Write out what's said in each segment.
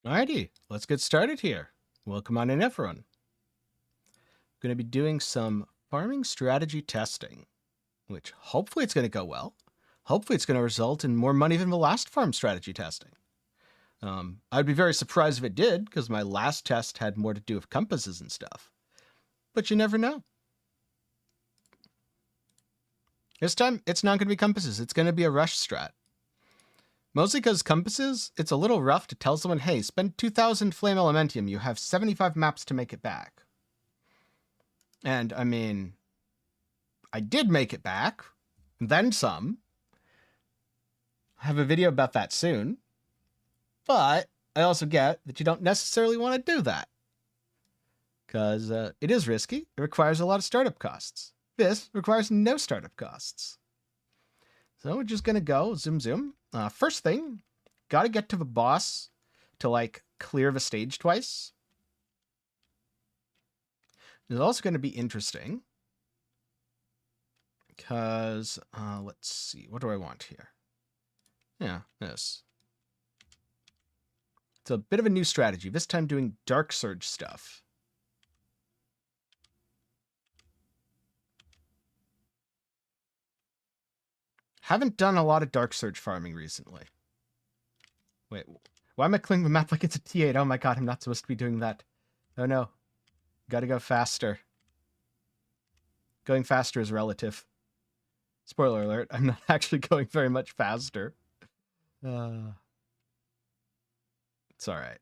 Alrighty, let's get started here. Welcome on in, everyone. I'm going to be doing some farming strategy testing, which hopefully it's going to go well. Hopefully it's going to result in more money than the last farm strategy testing. I'd be very surprised if it did, because my last test had more to do with compasses and stuff. But you never know. This time, it's not going to be compasses. It's going to be a rush strat. Mostly because compasses, it's a little rough to tell someone, hey, spend 2,000 flame elementium. You have 75 maps to make it back. And, I mean, I did make it back. Then some. I have a video about that soon. But I also get that you don't necessarily want to do that. Because it is risky. It requires a lot of startup costs. This requires no startup costs. So we're just going to go zoom, zoom. First thing, got to get to the boss to, like, clear the stage twice. It's also going to be interesting. Because, let's see. What do I want here? Yeah, this. It's a bit of a new strategy. This time doing Dark Surge stuff. Haven't done a lot of Dark Surge farming recently. Wait, why am I clicking the map like it's a T8? Oh my god, I'm not supposed to be doing that. Oh no. Gotta go faster. Going faster is relative. Spoiler alert, I'm not actually going very much faster. It's alright.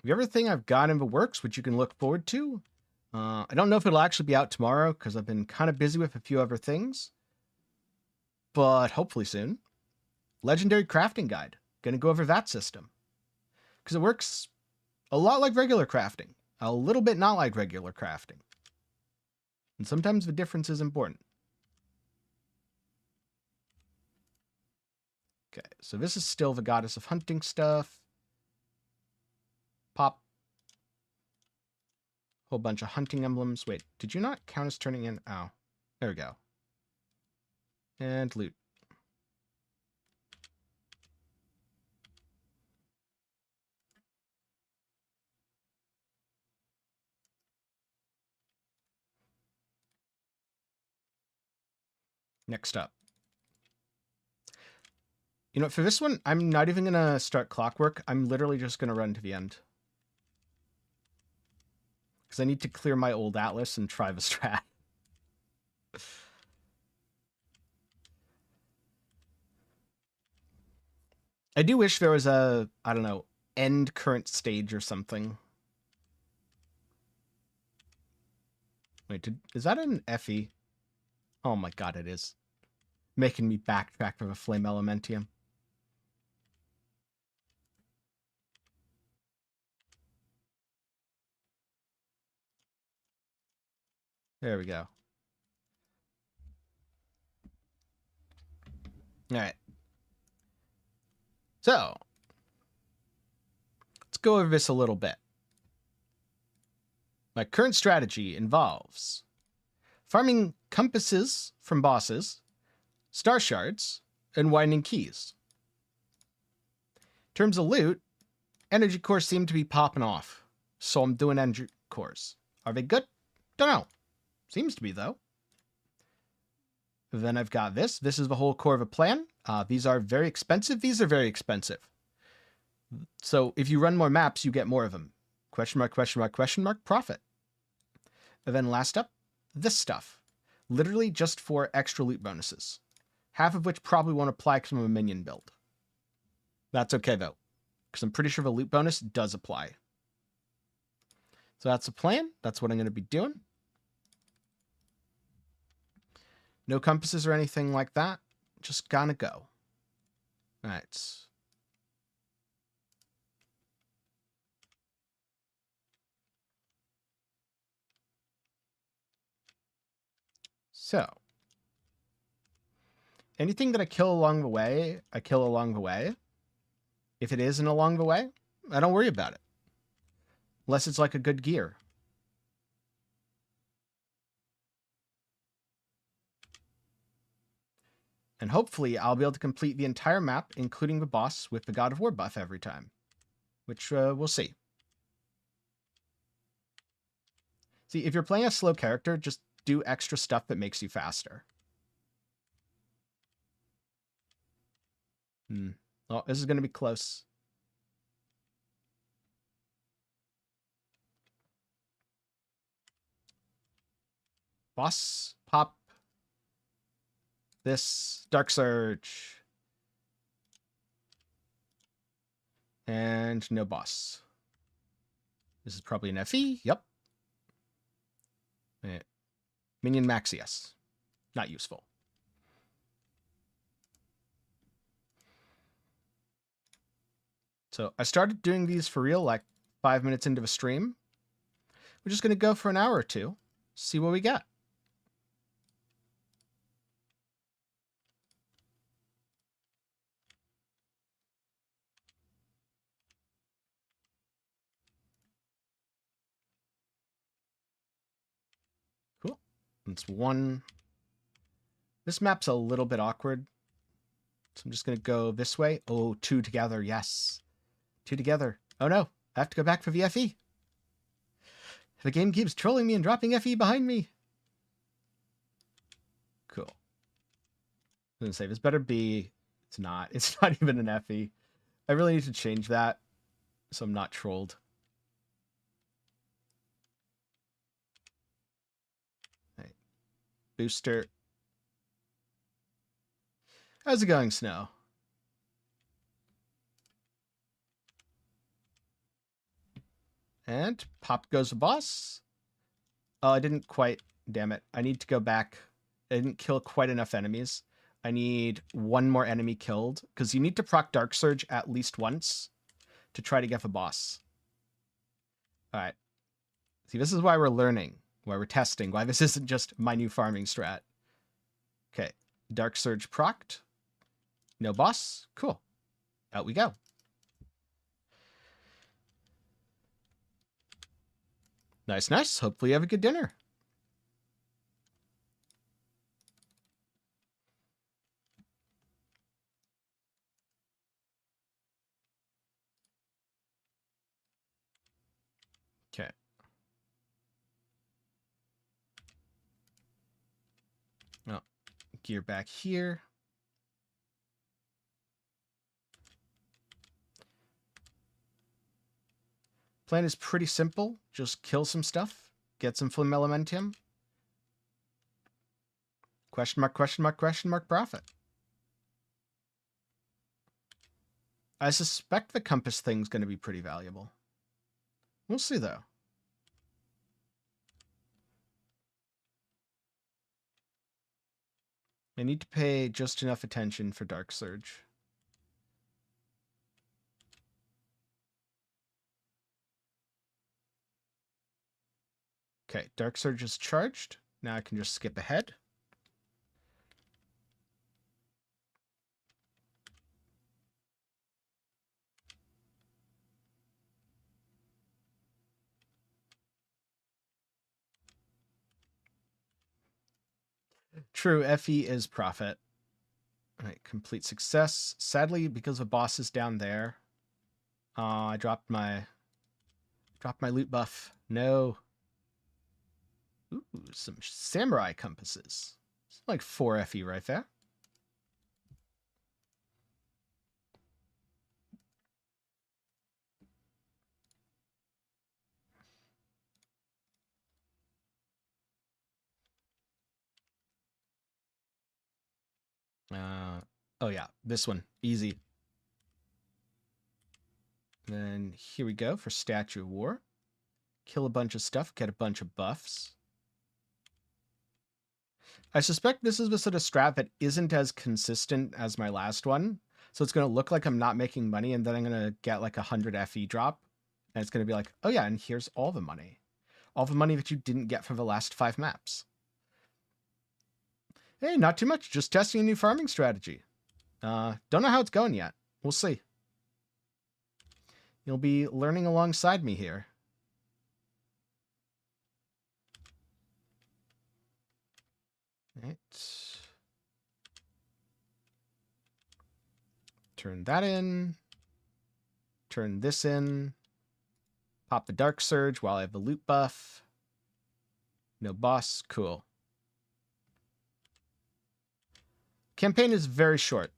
The other thing I've got in the works, which you can look forward to, I don't know if it'll actually be out tomorrow because I've been kind of busy with a few other things, but hopefully soon. Legendary Crafting Guide. Gonna go over that system. Because it works a lot like regular crafting. A little bit not like regular crafting. And sometimes the difference is important. Okay, so this is still the Goddess of Hunting stuff. Pop. Whole bunch of hunting emblems. Wait, did you not count as turning in? Oh, there we go. And loot. Next up. You know, for this one, I'm not even going to start Clockwork. I'm literally just going to run to the end. Because I need to clear my old Atlas and try the strat. I do wish there was a, I don't know, end current stage or something. Wait, is that an FE? Oh my god, it is. Making me backtrack from a Flame Elementium. There we go. Alright. So, let's go over this a little bit. My current strategy involves farming compasses from bosses, star shards, and winding keys. In terms of loot, energy cores seem to be popping off, so I'm doing energy cores. Are they good? Don't know. Seems to be, though. Then I've got this. This is the whole core of a plan. These are very expensive. These are very expensive. So if you run more maps, you get more of them. Question mark, question mark, question mark, profit. And then last up, this stuff. Literally just for extra loot bonuses. Half of which probably won't apply because I'm a minion build. That's okay, though. Because I'm pretty sure the loot bonus does apply. So that's the plan. That's what I'm going to be doing. No compasses or anything like that. Just gonna go. Alright. So. Anything that I kill along the way, I kill along the way. If it isn't along the way, I don't worry about it. Unless it's like a good gear. And hopefully I'll be able to complete the entire map, including the boss, with the God of War buff every time. Which we'll see. See, if you're playing a slow character, just do extra stuff that makes you faster. Oh, this is going to be close. Boss, pop. This, Dark Surge. And no boss. This is probably an FE. Yep. Minion max, yes. Not useful. So I started doing these for real like 5 minutes into a stream. We're just going to go for an hour or two, see what we get. Cool. It's one. This map's a little bit awkward. So I'm just going to go this way. Oh, 2 together. Yes. 2 together. Oh no. I have to go back for VFE. The game keeps trolling me and dropping FE behind me. Cool. I was going to say, this better be... It's not. It's not even an FE. I really need to change that so I'm not trolled. Right. Booster. How's it going, Snow? And pop goes the boss. Oh, I didn't quite... Damn it. I need to go back. I didn't kill quite enough enemies. I need one more enemy killed, because you need to proc Dark Surge at least once to try to get the boss. Alright. See, this is why we're learning, why we're testing, why this isn't just my new farming strat. Okay. Dark Surge procced. No boss. Cool. Out we go. Nice, nice. Hopefully you have a good dinner. Okay. Oh, gear back here. Plan is pretty simple. Just kill some stuff. Get some Flame Elementium. Question mark, question mark, question mark, profit. I suspect the compass thing's going to be pretty valuable. We'll see, though. I need to pay just enough attention for Dark Surge. Okay, Dark Surge is charged. Now I can just skip ahead. True, FE is profit. All right, complete success. Sadly, because the boss is down there, I dropped my loot buff. No. Ooh, some samurai compasses. It's like 4 FE right there. Oh yeah, this one. Easy. Then here we go for Statue of War. Kill a bunch of stuff, get a bunch of buffs. I suspect this is the sort of strat that isn't as consistent as my last one. So it's going to look like I'm not making money, and then I'm going to get like 100 FE drop. And it's going to be like, oh yeah, and here's all the money. All the money that you didn't get for the last 5 maps. Hey, not too much. Just testing a new farming strategy. Don't know how it's going yet. We'll see. You'll be learning alongside me here. Right. Turn that in. Turn this in. Pop the Dark Surge while I have the loot buff. No boss. Cool. Campaign is very short.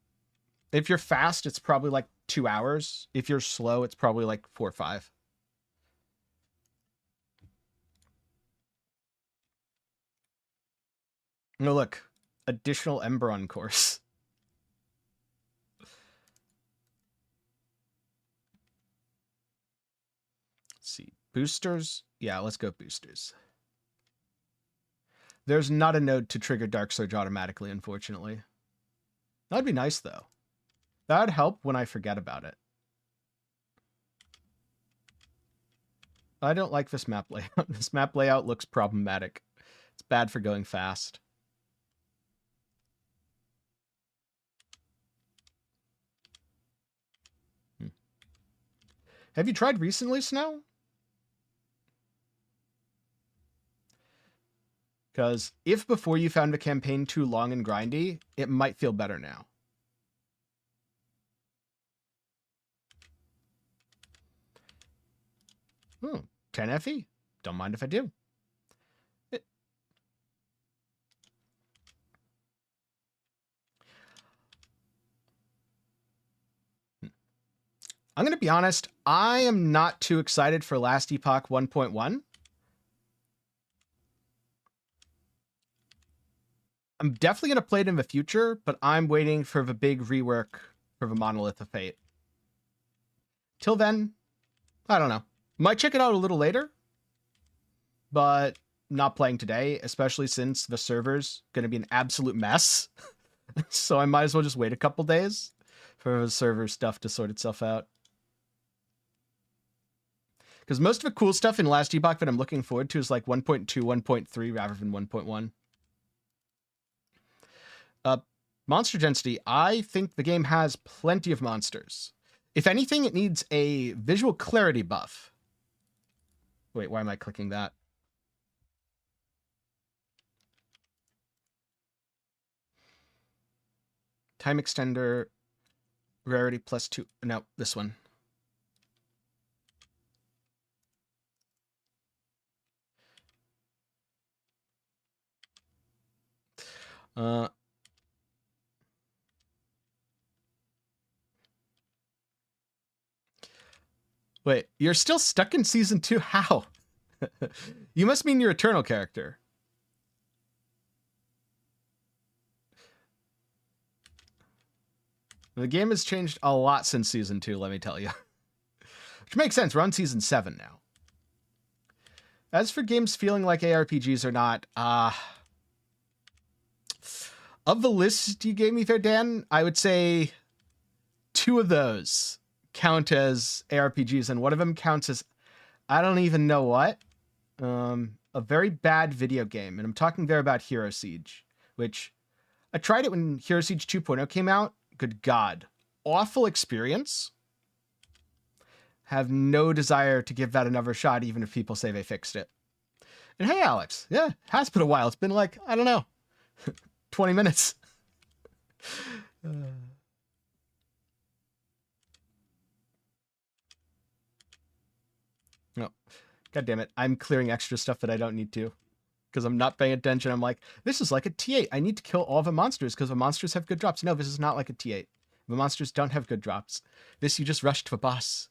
If you're fast, it's probably like 2 hours. If you're slow, it's probably like 4 or 5. No, look. Additional Emberon course. Let's see. Boosters? Yeah, let's go boosters. There's not a node to trigger Dark Surge automatically, unfortunately. That'd be nice, though. That'd help when I forget about it. I don't like this map layout. This map layout looks problematic. It's bad for going fast. Have you tried recently, Snow? Because if before you found the campaign too long and grindy, it might feel better now. Hmm, 10 FE. Don't mind if I do. I'm going to be honest, I am not too excited for Last Epoch 1.1. I'm definitely going to play it in the future, but I'm waiting for the big rework for the Monolith of Fate. Till then, I don't know. Might check it out a little later, but not playing today, especially since the server's going to be an absolute mess. So I might as well just wait a couple days for the server stuff to sort itself out. Because most of the cool stuff in Last Epoch that I'm looking forward to is like 1.2, 1.3 rather than 1.1. Monster density. I think the game has plenty of monsters. If anything, it needs a visual clarity buff. Wait, why am I clicking that? Time extender, rarity +2. No, this one. Wait, you're still stuck in season 2? How? You must mean your Eternal character. The game has changed a lot since season 2, let me tell you. Which makes sense. We're on season 7 now. As for games feeling like ARPGs or not, of the list you gave me there, Dan, I would say 2 of those count as ARPGs, and one of them counts as, I don't even know what, a very bad video game. And I'm talking there about Hero Siege, which I tried it when Hero Siege 2.0 came out. Good God. Awful experience. Have no desire to give that another shot, even if people say they fixed it. And hey, Alex. Yeah, it has been a while. It's been like, I don't know, 20 minutes. No. God damn it. I'm clearing extra stuff that I don't need to. Because I'm not paying attention. I'm like, this is like a T8. I need to kill all the monsters because the monsters have good drops. No, this is not like a T8. The monsters don't have good drops. This, you just rush to a boss.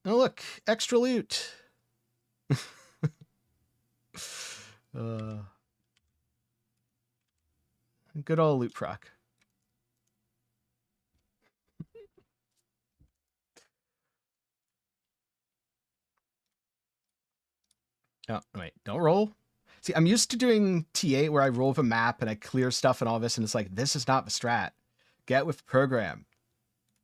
Oh, look. Extra loot. Good old loot proc. Oh, wait, don't roll. See, I'm used to doing T8 where I roll the map and I clear stuff and all this, and it's like, this is not the strat. Get with the program.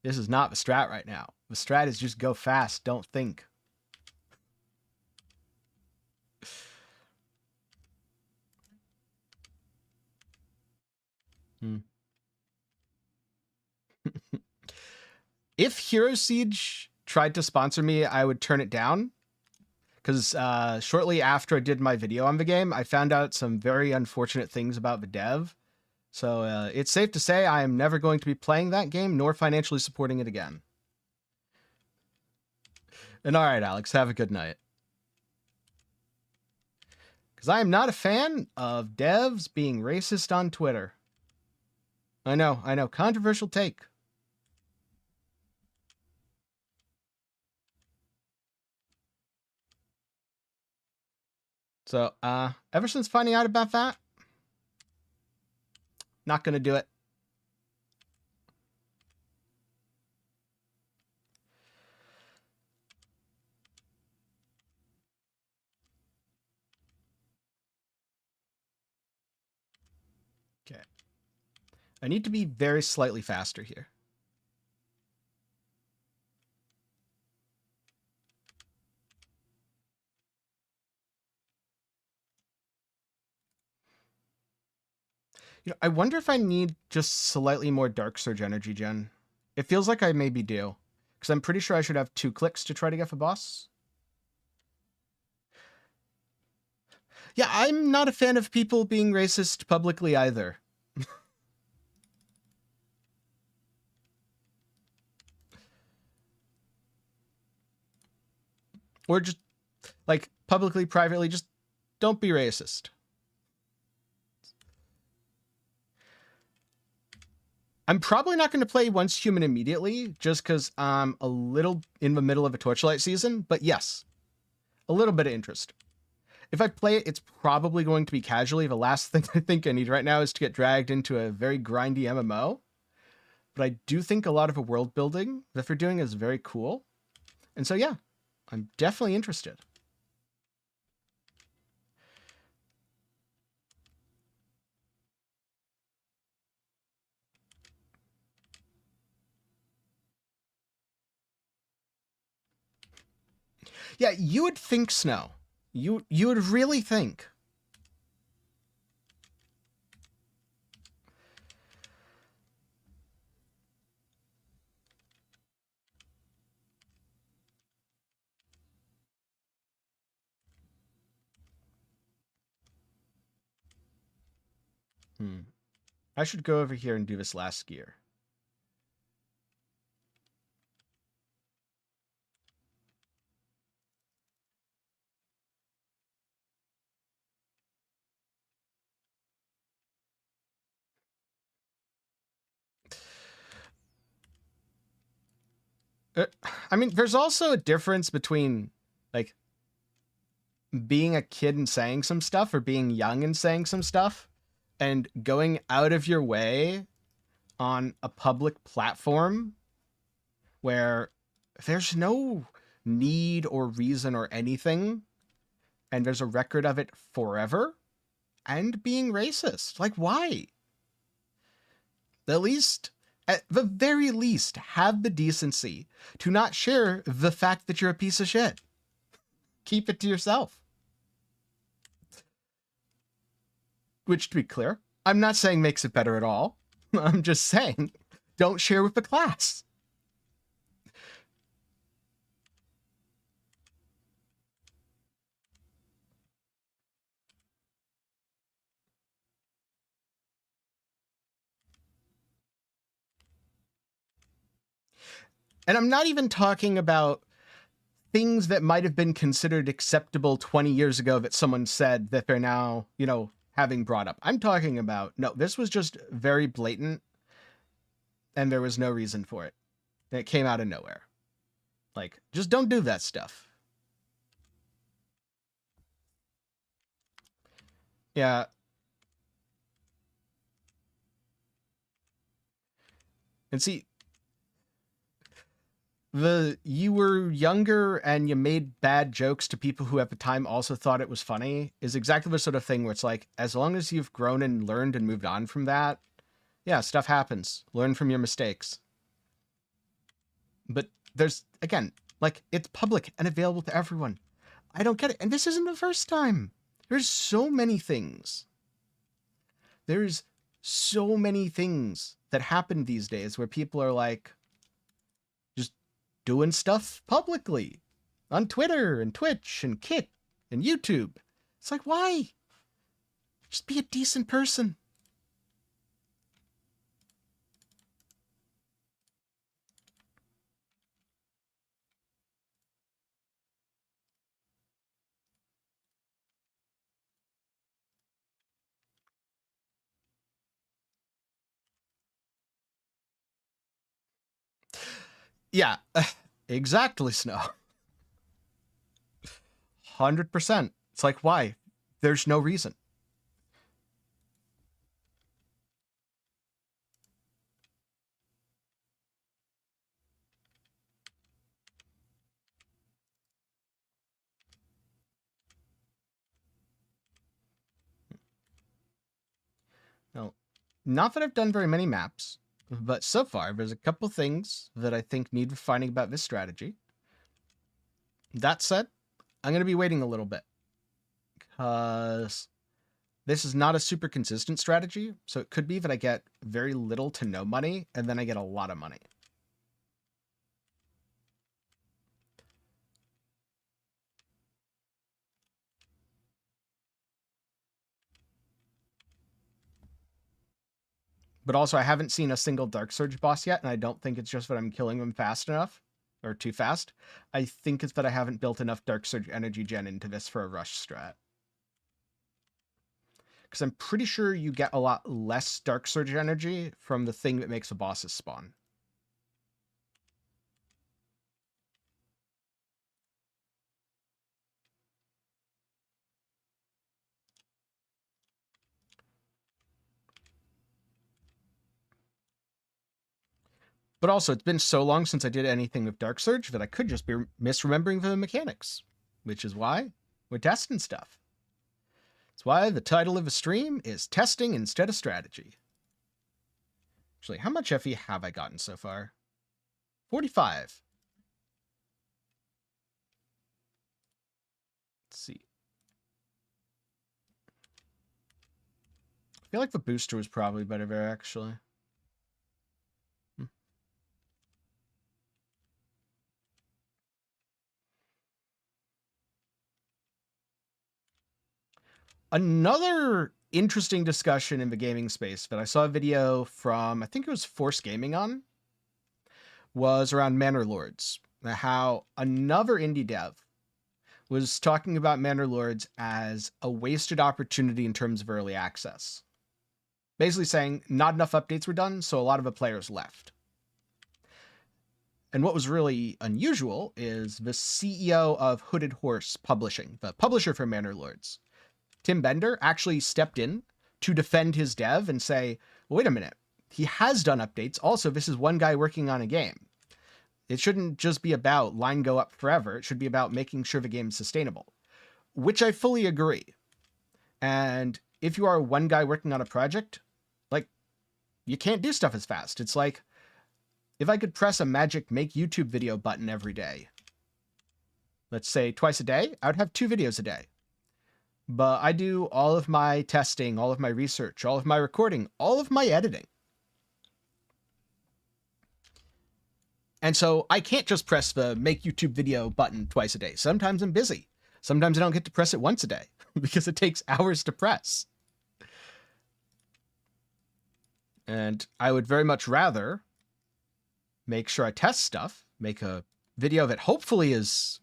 This is not the strat right now. The strat is just go fast, don't think. If Hero Siege tried to sponsor me, I would turn it down. because shortly after I did my video on the game, I found out some very unfortunate things about the dev. So it's safe to say I am never going to be playing that game nor financially supporting it again. And all right, Alex, have a good night. Because I am not a fan of devs being racist on Twitter. I know, controversial take. So, ever since finding out about that, not gonna do it. Okay. I need to be very slightly faster here. You know, I wonder if I need just slightly more Dark Surge energy gen. It feels like I maybe do. Because I'm pretty sure I should have 2 clicks to try to get the boss. Yeah, I'm not a fan of people being racist publicly either. Or just, like, publicly, privately, just don't be racist. I'm probably not going to play Once Human immediately, just because I'm a little in the middle of a Torchlight season, but yes, a little bit of interest. If I play it, it's probably going to be casually. The last thing I think I need right now is to get dragged into a very grindy MMO. But I do think a lot of the world building that they're doing is very cool. And so, yeah, I'm definitely interested. Yeah, you would think, Snow. You would really think. I should go over here and do this last gear. I mean, there's also a difference between, like, being a kid and saying some stuff or being young and saying some stuff and going out of your way on a public platform where there's no need or reason or anything and there's a record of it forever, and being racist. Like, why? At least, at the very least, have the decency to not share the fact that you're a piece of shit. Keep it to yourself. Which, to be clear, I'm not saying makes it better at all. I'm just saying, don't share with the class. And I'm not even talking about things that might have been considered acceptable 20 years ago that someone said that they're now, you know, having brought up. I'm talking about, no, this was just very blatant and there was no reason for it. And it came out of nowhere. Like, just don't do that stuff. Yeah. And see, you were younger and you made bad jokes to people who at the time also thought it was funny is exactly the sort of thing where it's like, as long as you've grown and learned and moved on from that, yeah, stuff happens. Learn from your mistakes. But there's, again, like, it's public and available to everyone. I don't get it. And this isn't the first time. There's so many things. There's so many things that happen these days where people are like, just doing stuff publicly. on Twitter and Twitch and Kick and YouTube. It's like, why? Just be a decent person. Yeah, exactly, Snow. 100%. It's like, why? There's no reason. No, not that I've done very many maps, but so far there's a couple things that I think need refining about this strategy. That said, I'm going to be waiting a little bit because this is not a super consistent strategy. So it could be that I get very little to no money and then I get a lot of money. But also, I haven't seen a single Dark Surge boss yet, and I don't think it's just that I'm killing them fast enough, or too fast. I think it's that I haven't built enough Dark Surge energy gen into this for a rush strat. Because I'm pretty sure you get a lot less Dark Surge energy from the thing that makes the bosses spawn. But also, it's been so long since I did anything with Dark Surge that I could just be misremembering the mechanics, which is why we're testing stuff. That's why the title of the stream is Testing Instead of Strategy. Actually, how much FE have I gotten so far? 45. Let's see. I feel like the booster was probably better there, actually. Another interesting discussion in the gaming space that I saw a video from, I think it was Force Gaming on, was around Manor Lords. How another indie dev was talking about Manor Lords as a wasted opportunity in terms of early access. Basically saying not enough updates were done, so a lot of the players left. And what was really unusual is the CEO of Hooded Horse Publishing, the publisher for Manor Lords, Tim Bender, actually stepped in to defend his dev and say, well, wait a minute, he has done updates. Also, this is one guy working on a game. It shouldn't just be about line go up forever. It should be about making sure the game's sustainable, which I fully agree. And if you are one guy working on a project, like, you can't do stuff as fast. It's like, if I could press a magic make YouTube video button every day, let's say twice a day, I would have 2 videos a day. But I do all of my testing, all of my research, all of my recording, all of my editing. And so I can't just press the make YouTube video button twice a day. Sometimes I'm busy. Sometimes I don't get to press it once a day because it takes hours to press. And I would very much rather make sure I test stuff, make a video that hopefully is,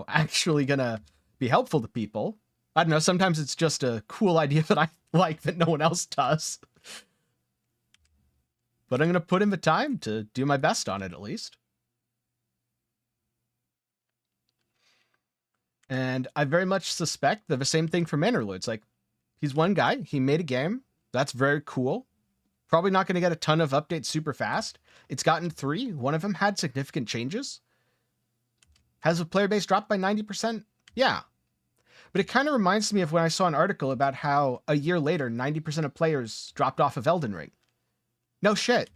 actually gonna be helpful to people. I don't know, sometimes it's just a cool idea that I like that no one else does. But I'm gonna put in the time to do my best on it, at least. And I very much suspect that the same thing for Manor Lords. Like, he's one guy, he made a game, that's very cool. Probably not going to get a ton of updates super fast. It's gotten 3. One of them had significant changes. Has the player base dropped by 90%? Yeah. But it kind of reminds me of when I saw an article about how a year later, 90% of players dropped off of Elden Ring. No shit.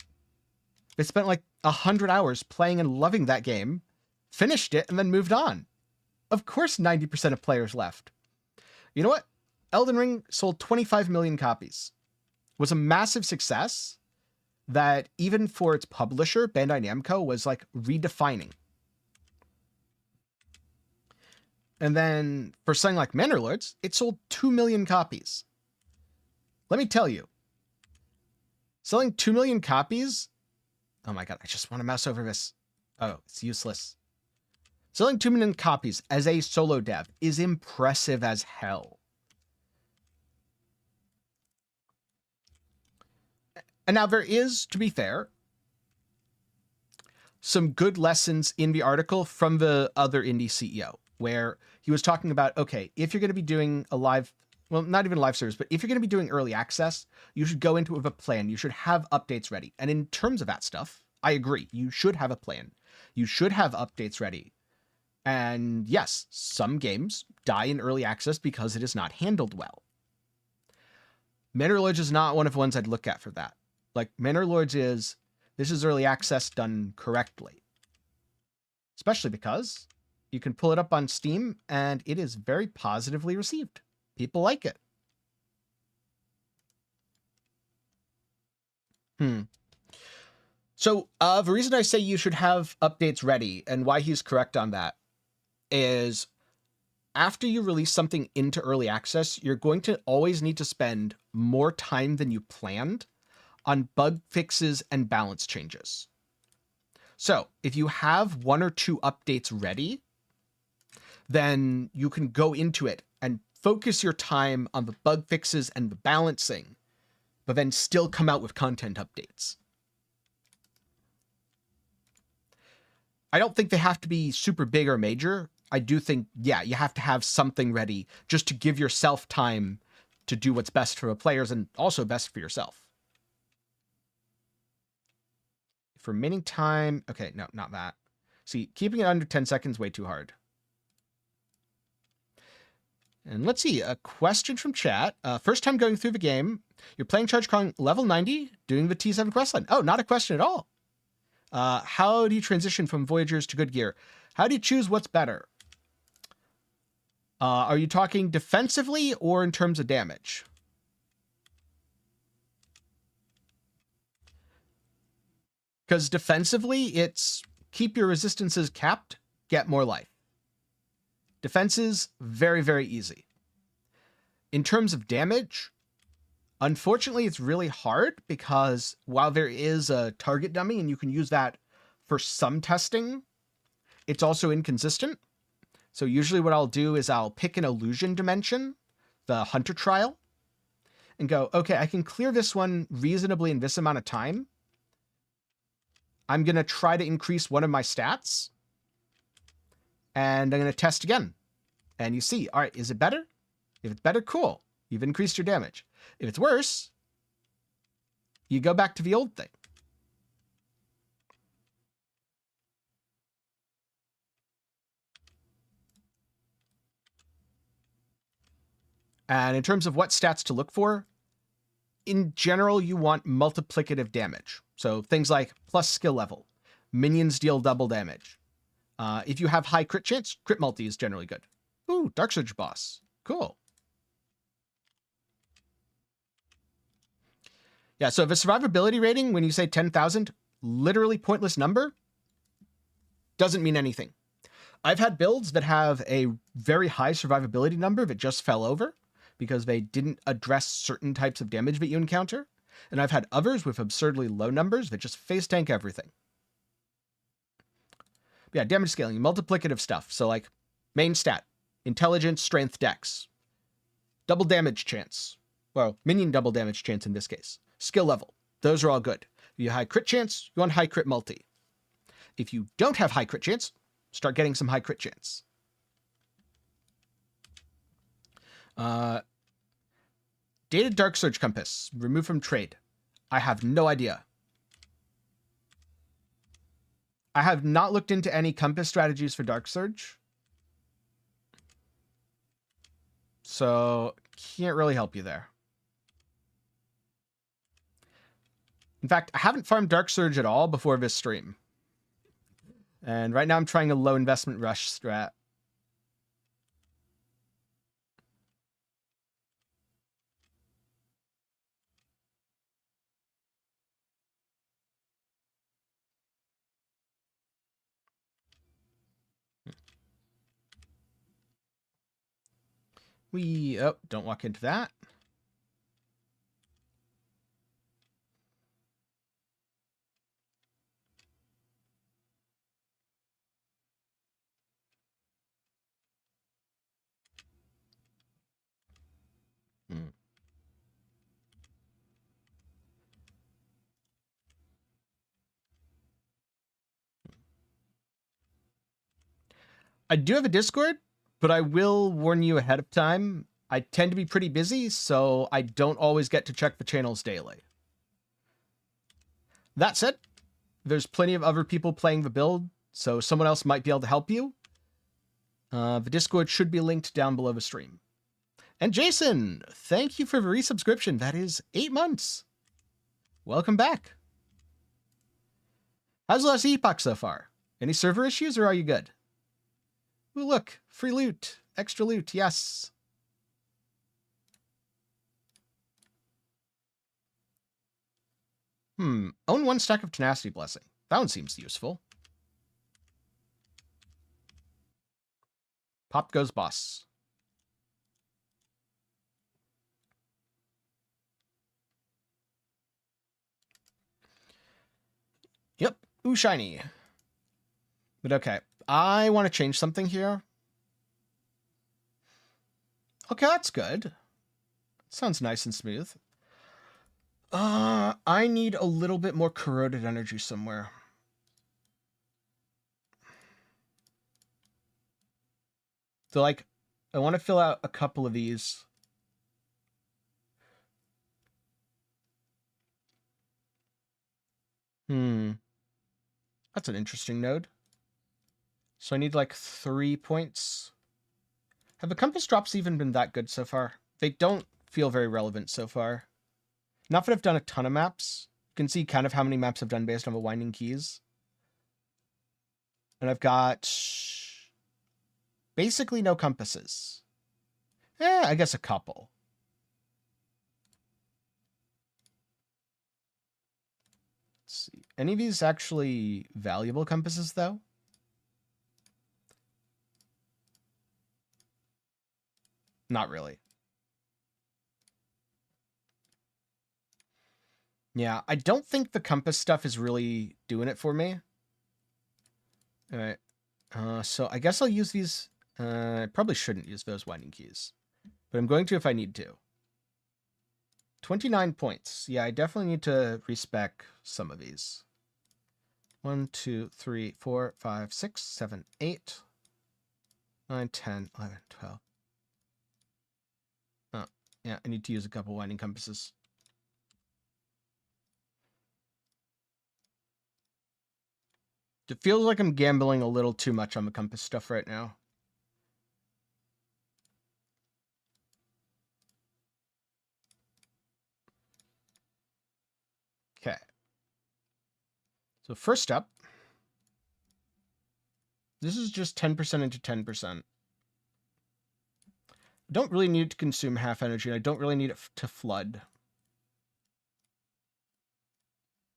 They spent like 100 hours playing and loving that game, finished it, and then moved on. Of course 90% of players left. You know what? Elden Ring sold 25 million copies. Was a massive success that even for its publisher, Bandai Namco, was like redefining. And then for something like Manor Lords, it sold 2 million copies. Let me tell you, selling 2 million copies. Oh my God, I just want to mouse over this. Oh, it's useless. Selling 2 million copies as a solo dev is impressive as hell. And now there is, to be fair, some good lessons in the article from the other indie CEO, where he was talking about, okay, if you're going to be doing a live, well, not even live service, but if you're going to be doing early access, you should go into it with a plan. You should have updates ready. And in terms of that stuff, I agree. You should have a plan. You should have updates ready. And yes, some games die in early access because it is not handled well. Manor Lords is not one of the ones I'd look at for that. Like, Manor Lords is, this is early access done correctly. Especially because you can pull it up on Steam and it is very positively received. People like it. So the reason I say you should have updates ready and why he's correct on that is after you release something into early access, you're going to always need to spend more time than you planned on bug fixes and balance changes. So if you have 1 or 2 updates ready, then you can go into it and focus your time on the bug fixes and the balancing, but then still come out with content updates. I don't think they have to be super big or major. I do think, yeah, you have to have something ready just to give yourself time to do what's best for the players and also best for yourself. For remaining time, okay, no, not that. See, keeping it under 10 seconds, way too hard. And let's see, a question from chat. First time going through the game, you're playing Charge Kong level 90, doing the T7 questline. Oh, not a question at all. How do you transition from Voyagers to good gear? How do you choose what's better? Are you talking defensively or in terms of damage? Because defensively, it's keep your resistances capped, get more life. Defenses, very, very easy. In terms of damage, unfortunately, it's really hard because while there is a target dummy and you can use that for some testing, it's also inconsistent. So usually what I'll do is I'll pick an illusion dimension, the Hunter Trial, and go, okay, I can clear this one reasonably in this amount of time. I'm going to try to increase one of my stats, and I'm going to test again. And you see, all right, is it better? If it's better, cool. You've increased your damage. If it's worse, you go back to the old thing. And in terms of what stats to look for, in general, you want multiplicative damage. So things like plus skill level, minions deal double damage. If you have high crit chance, crit multi is generally good. Ooh, Dark Surge boss. Cool. Yeah, so the survivability rating, when you say 10,000, literally pointless number, doesn't mean anything. I've had builds that have a very high survivability number that just fell over because they didn't address certain types of damage that you encounter. And I've had others with absurdly low numbers that just face tank everything. Yeah, damage scaling, multiplicative stuff. So like main stat, intelligence, strength, dex. Double damage chance. Well, minion double damage chance in this case. Skill level. Those are all good. If you have high crit chance, you want high crit multi. If you don't have high crit chance, start getting some high crit chance. Dated Dark Surge Compass. Remove from trade. I have no idea. I have not looked into any compass strategies for Dark Surge. So, can't really help you there. In fact, I haven't farmed Dark Surge at all before this stream. And right now I'm trying a low investment rush strat. Oh, don't walk into that. Hmm. I do have a Discord, but I will warn you ahead of time. I tend to be pretty busy, so I don't always get to check the channels daily. That said, there's plenty of other people playing the build, so someone else might be able to help you. The Discord should be linked down below the stream. And Jason, thank you for the resubscription. That is 8 months. Welcome back. How's the last epoch so far? Any server issues, or are you good? Ooh, look, free loot, extra loot, yes. Own 1 stack of Tenacity Blessing. That one seems useful. Pop goes boss. Yep. Ooh, shiny. But okay. I want to change something here. Okay, that's good. Sounds nice and smooth. I need a little bit more corroded energy somewhere. So, like, I want to fill out a couple of these. That's an interesting node. So I need like 3 points. Have the compass drops even been that good so far? They don't feel very relevant so far. Not that I've done a ton of maps. You can see kind of how many maps I've done based on the winding keys. And I've got basically no compasses. I guess a couple. Let's see. Any of these actually valuable compasses, though? Not really. Yeah, I don't think the compass stuff is really doing it for me. All right. So I guess I'll use these. I probably shouldn't use those winding keys, but I'm going to if I need to. 29 points. Yeah, I definitely need to respec some of these. 1, 2, 3, 4, 5, 6, 7, 8, 9, 10, 11, 12. Oh, yeah, I need to use a couple winding compasses. It feels like I'm gambling a little too much on the compass stuff right now. Okay. So first up, this is just 10% into 10%. I don't really need to consume half energy, and I don't really need it to flood.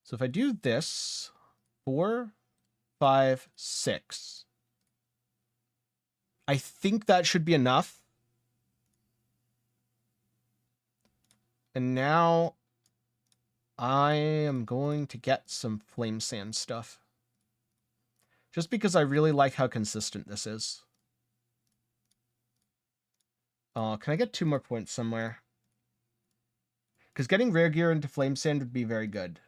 So if I do this, 4, 5, 6. I think that should be enough. And now I am going to get some flame sand stuff. Just because I really like how consistent this is. Oh, can I get 2 more points somewhere? Because getting rare gear into flame sand would be very good.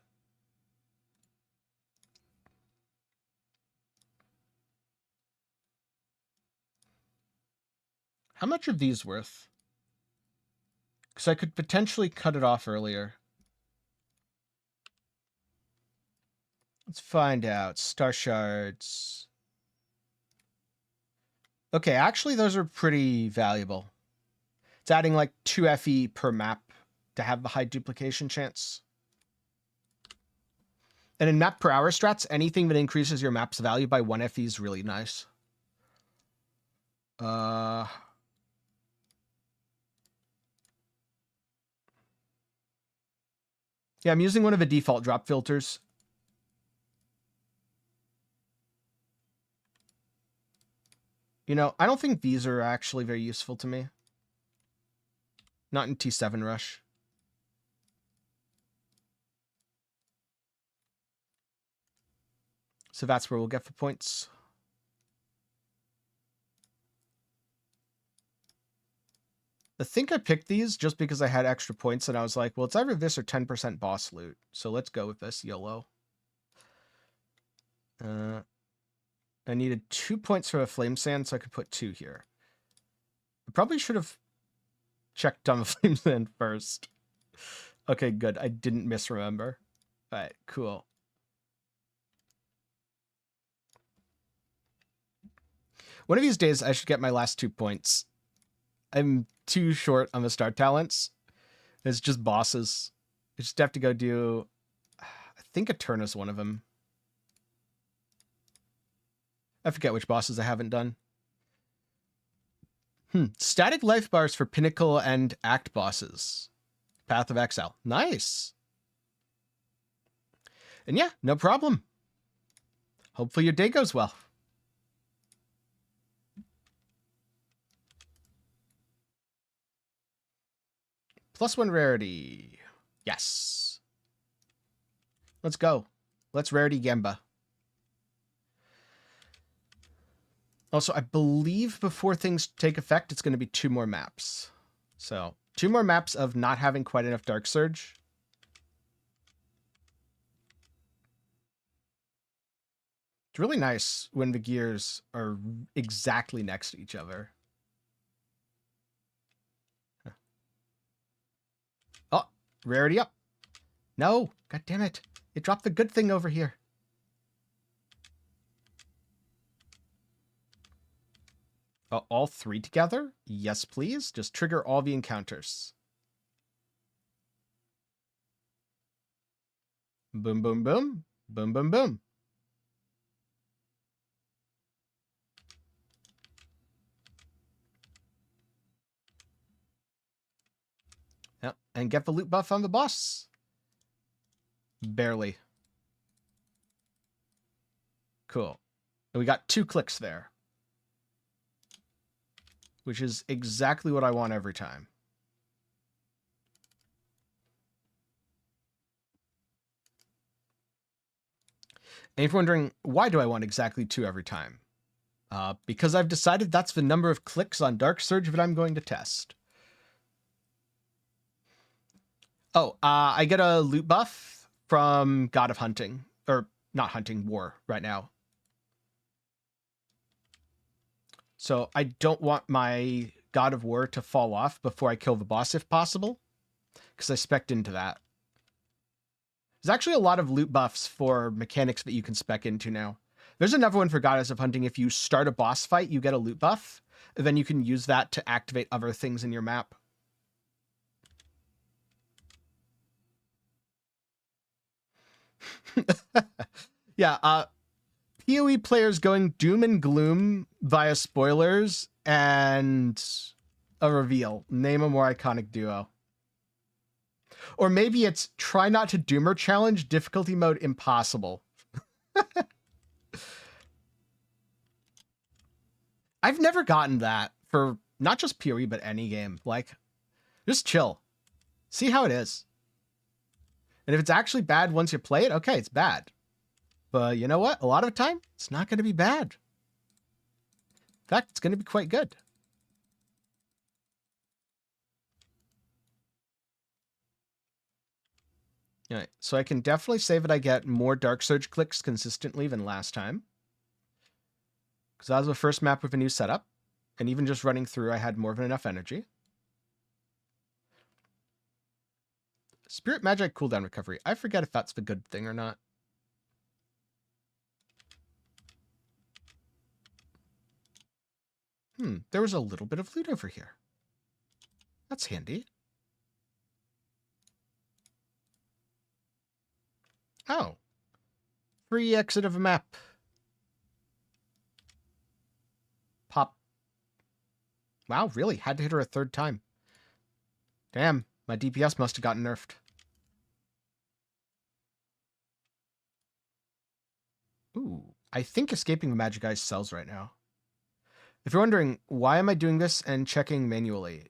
How much are these worth? Because I could potentially cut it off earlier. Let's find out. Star shards. Okay, actually those are pretty valuable. It's adding like 2 FE per map to have the high duplication chance. And in map per hour strats, anything that increases your map's value by 1 FE is really nice. Yeah, I'm using one of the default drop filters. You know, I don't think these are actually very useful to me. Not in T7 rush. So that's where we'll get for points. I think I picked these just because I had extra points and I was like, well, it's either this or 10% boss loot. So let's go with this, YOLO. I needed 2 points for a flame sand, so I could put 2 here. I probably should have checked on the flame sand first. Okay, good. I didn't misremember. All right, cool. One of these days, I should get my last 2 points. I'm too short on the star talents. It's just bosses. I just have to go do... I think a turn is one of them. I forget which bosses I haven't done. Static life bars for Pinnacle and Act bosses. Path of Exile. Nice. And yeah, no problem. Hopefully your day goes well. +1 rarity. Yes. Let's go. Let's rarity Gemba. Also, I believe before things take effect, it's going to be 2 more maps. So, 2 more maps of not having quite enough Dark Surge. It's really nice when the gears are exactly next to each other. Oh, rarity up. No, god damn it. It dropped the good thing over here. All 3 together? Yes, please. Just trigger all the encounters. Boom, boom, boom. Boom, boom, boom. Yep, and get the loot buff on the boss. Barely. Cool. And we got 2 clicks there. Which is exactly what I want every time. And if you're wondering, why do I want exactly 2 every time? Because I've decided that's the number of clicks on Dark Surge that I'm going to test. Oh, I get a loot buff from God of Hunting. Or, not Hunting, War right now. So I don't want my God of War to fall off before I kill the boss if possible. Because I spec'd into that. There's actually a lot of loot buffs for mechanics that you can spec into now. There's another one for Goddess of Hunting. If you start a boss fight, you get a loot buff. And then you can use that to activate other things in your map. Yeah, PoE players going doom and gloom via spoilers and a reveal. Name a more iconic duo. Or maybe it's try not to doomer challenge, difficulty mode impossible. I've never gotten that for not just PoE, but any game. Like, just chill. See how it is. And if it's actually bad once you play it, okay, it's bad. But you know what? A lot of the time, it's not going to be bad. In fact, it's going to be quite good. All right, so I can definitely say that I get more Dark Surge clicks consistently than last time. Because that was the first map with a new setup. And even just running through, I had more than enough energy. Spirit Magic cooldown recovery. I forget if that's the good thing or not. There was a little bit of loot over here. That's handy. Oh. Free exit of a map. Pop. Wow, really? Had to hit her a 3rd time. Damn, my DPS must have gotten nerfed. Ooh, I think Escaping the Magic Eyes sells right now. If you're wondering, why am I doing this and checking manually?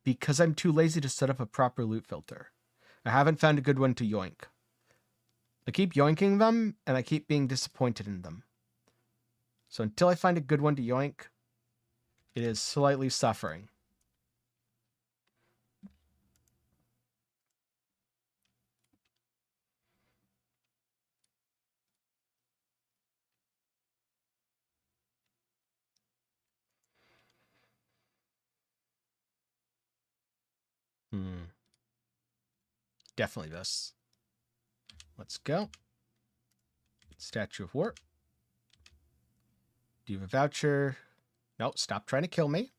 Because I'm too lazy to set up a proper loot filter. I haven't found a good one to yoink. I keep yoinking them, and I keep being disappointed in them. So until I find a good one to yoink, it is slightly suffering. Definitely this. Let's go. Statue of War. Do you have a voucher? No, stop trying to kill me.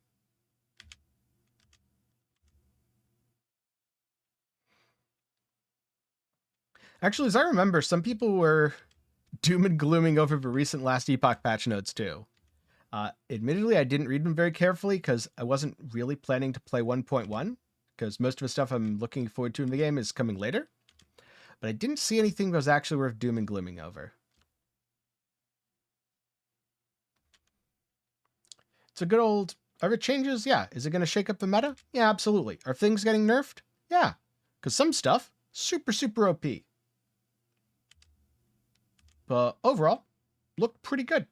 Actually, as I remember, some people were doom and glooming over the recent last Epoch patch notes too. Admittedly, I didn't read them very carefully because I wasn't really planning to play 1.1 because most of the stuff I'm looking forward to in the game is coming later. But I didn't see anything that was actually worth doom and glooming over. It's a good old... Are it changes? Yeah. Is it going to shake up the meta? Yeah, absolutely. Are things getting nerfed? Yeah. Because some stuff, super, super OP. But overall, looked pretty good.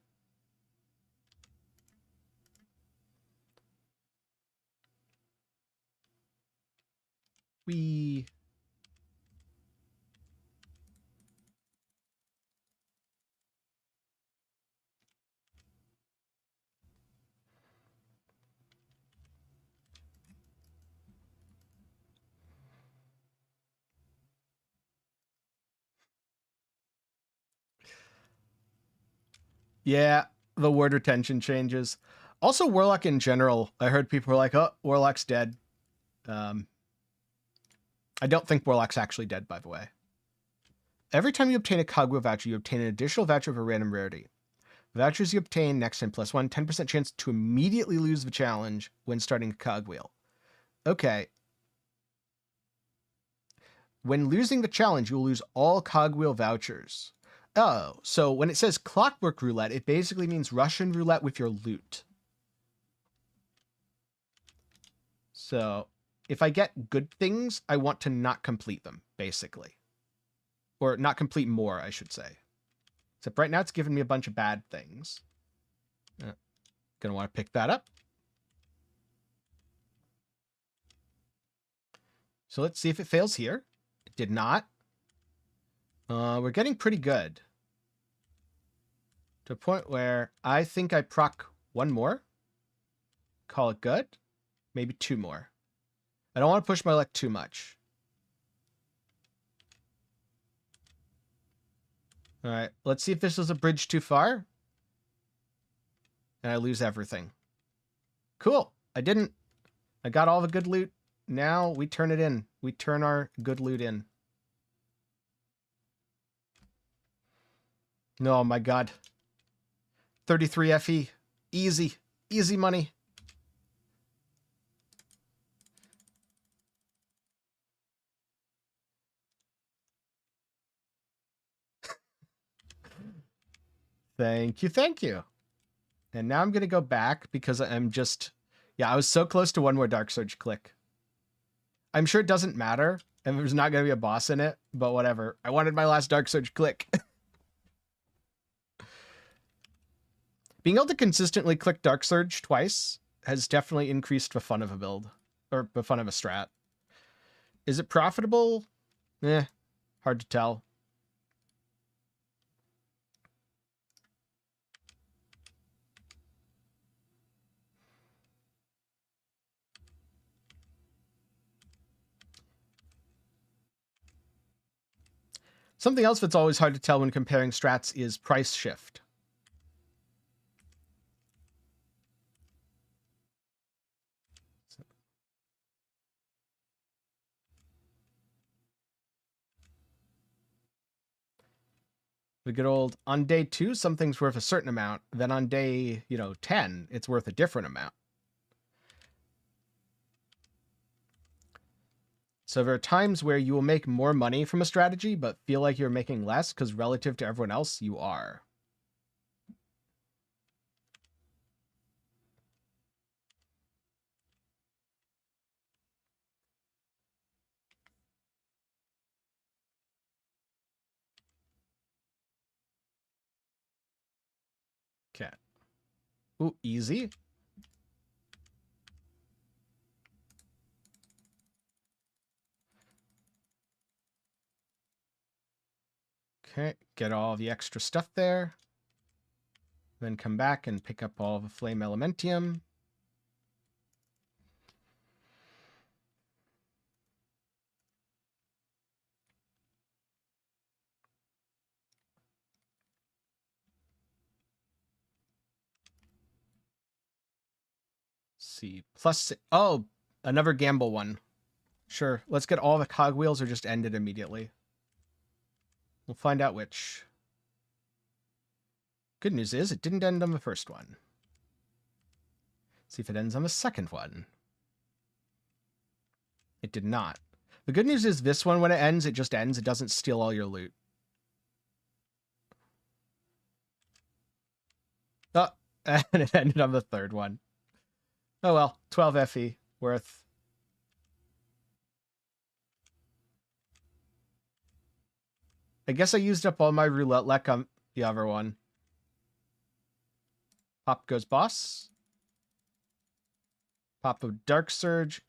Yeah, the word retention changes. Also, Warlock in general, I heard people were like, oh, Warlock's dead. I don't think Warlock's actually dead, by the way. Every time you obtain a Cogwheel voucher, you obtain an additional voucher of a random rarity. Vouchers you obtain next time +1, 10% chance to immediately lose the challenge when starting a Cogwheel. Okay. When losing the challenge, you will lose all Cogwheel vouchers. Oh, so when it says Clockwork Roulette, it basically means Russian roulette with your loot. So if I get good things, I want to not complete them, basically. Or not complete more, I should say. Except right now it's giving me a bunch of bad things. Gonna want to pick that up. So let's see if it fails here. It did not. We're getting pretty good. To a point where I think I proc one more. Call it good. Maybe two more. I don't want to push my luck too much. All right, let's see if this is a bridge too far. And I lose everything. Cool. I didn't. I got all the good loot. Now we turn it in. We turn our good loot in. Oh my god. 33 FE. Easy. Easy money. Thank you, thank you. And now I'm going to go back because I'm just... Yeah, I was so close to one more Dark Surge click. I'm sure it doesn't matter, and there's not going to be a boss in it, but whatever. I wanted my last Dark Surge click. Being able to consistently click Dark Surge twice has definitely increased the fun of a build, or the fun of a strat. Is it profitable? Hard to tell. Something else that's always hard to tell when comparing strats is price shift. The good old, on day 2, something's worth a certain amount. Then on day, 10, it's worth a different amount. So there are times where you will make more money from a strategy, but feel like you're making less because relative to everyone else, you are. Ooh, easy. Okay, get all the extra stuff there. Then come back and pick up all the flame elementium. See, plus, oh, another gamble one. Sure, let's get all the cogwheels or just end it immediately. We'll find out which. Good news is it didn't end on the first one. See if it ends on the second one. It did not. The good news is this one, when it ends, it just ends. It doesn't steal all your loot. Oh, and it ended on the third one. Oh well, 12 FE worth. I guess I used up all my roulette luck on the other one. Pop goes boss. Pop of Dark Surge.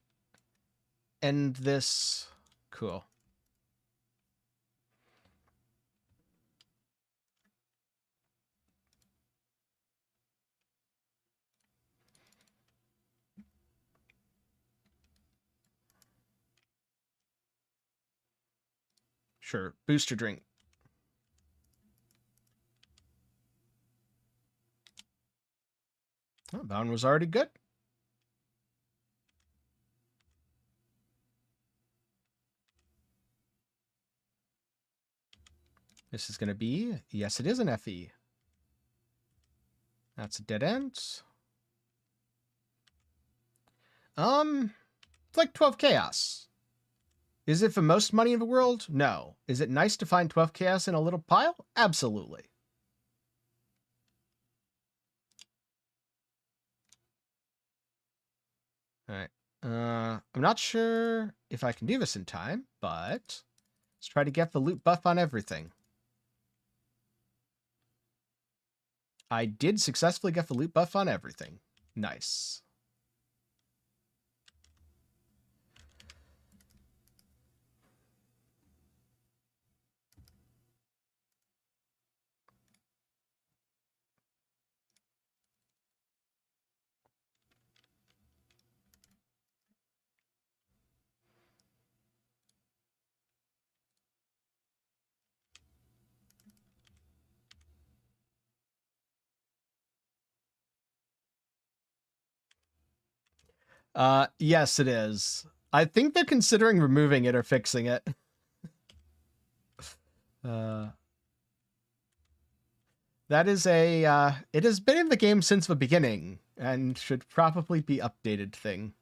End this. Cool. Sure. Booster drink. Oh, that one was already good. This is going to be, yes, it is an FE. That's a dead end. It's like 12 chaos. Is it the most money in the world? No. Is it nice to find 12 chaos in a little pile? Absolutely. All right. I'm not sure if I can do this in time, but let's try to get the loot buff on everything. I did successfully get the loot buff on everything. Nice. Yes, it is. I think they're considering removing it or fixing it. That is a, it has been in the game since the beginning and should probably be updated thing.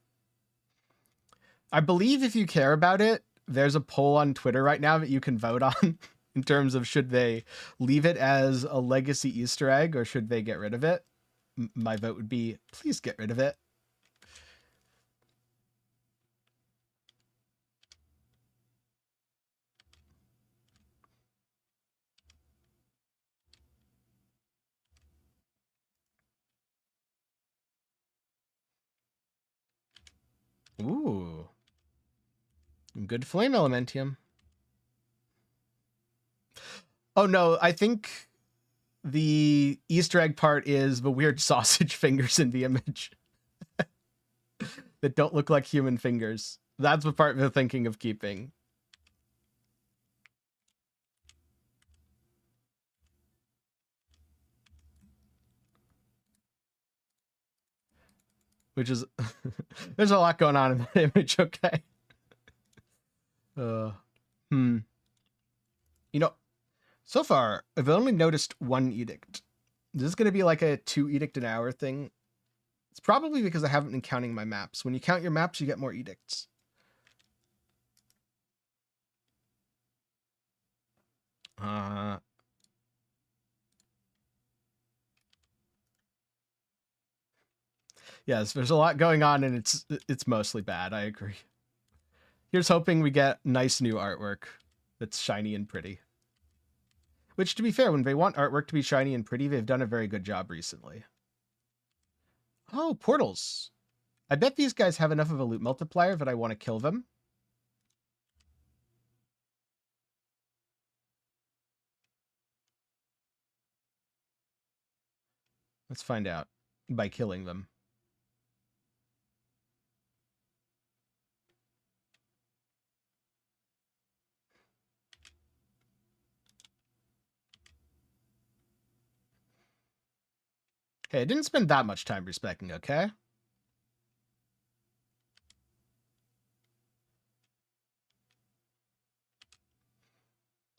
I believe if you care about it, there's a poll on Twitter right now that you can vote on in terms of should they leave it as a legacy Easter egg or should they get rid of it. My vote would be, please get rid of it. Ooh. Good flame elementium. Oh no, I think the Easter egg part is the weird sausage fingers in the image that don't look like human fingers. That's the part they're thinking of keeping. Which is, there's a lot going on in that image, okay? You know, so far, I've only noticed one edict. This is going to be like a 2 edict an hour thing. It's probably because I haven't been counting my maps. When you count your maps, you get more edicts. Yes, there's a lot going on and it's mostly bad, I agree. Here's hoping we get nice new artwork that's shiny and pretty. Which, to be fair, when they want artwork to be shiny and pretty, they've done a very good job recently. Oh, portals. I bet these guys have enough of a loot multiplier that I want to kill them. Let's find out by killing them. Hey, I didn't spend that much time respecting, okay?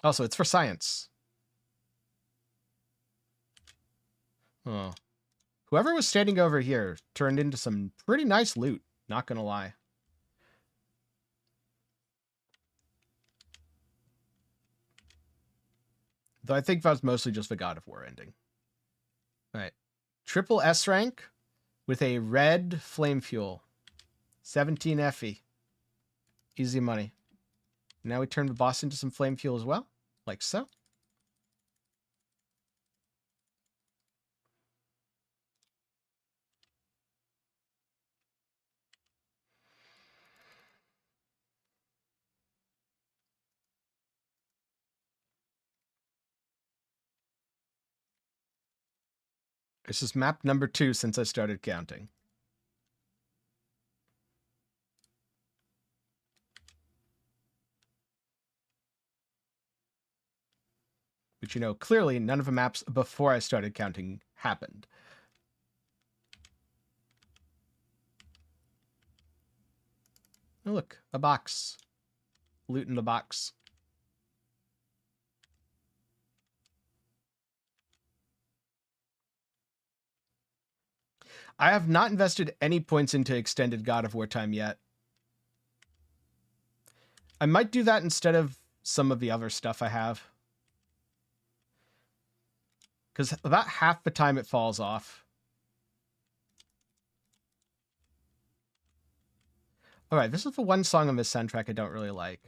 Also, it's for science. Oh. Whoever was standing over here turned into some pretty nice loot, not gonna lie. Though I think that was mostly just the God of War ending. All right. Triple S rank with a red flame fuel. 17 FE. Easy money. Now we turn the boss into some flame fuel as well, like so. This is map number 2 since I started counting. But you know, clearly none of the maps before I started counting happened. Oh, look, a box. Loot in the box. I have not invested any points into extended God of War time yet. I might do that instead of some of the other stuff I have. Because about half the time it falls off. Alright, this is the one song on this soundtrack I don't really like.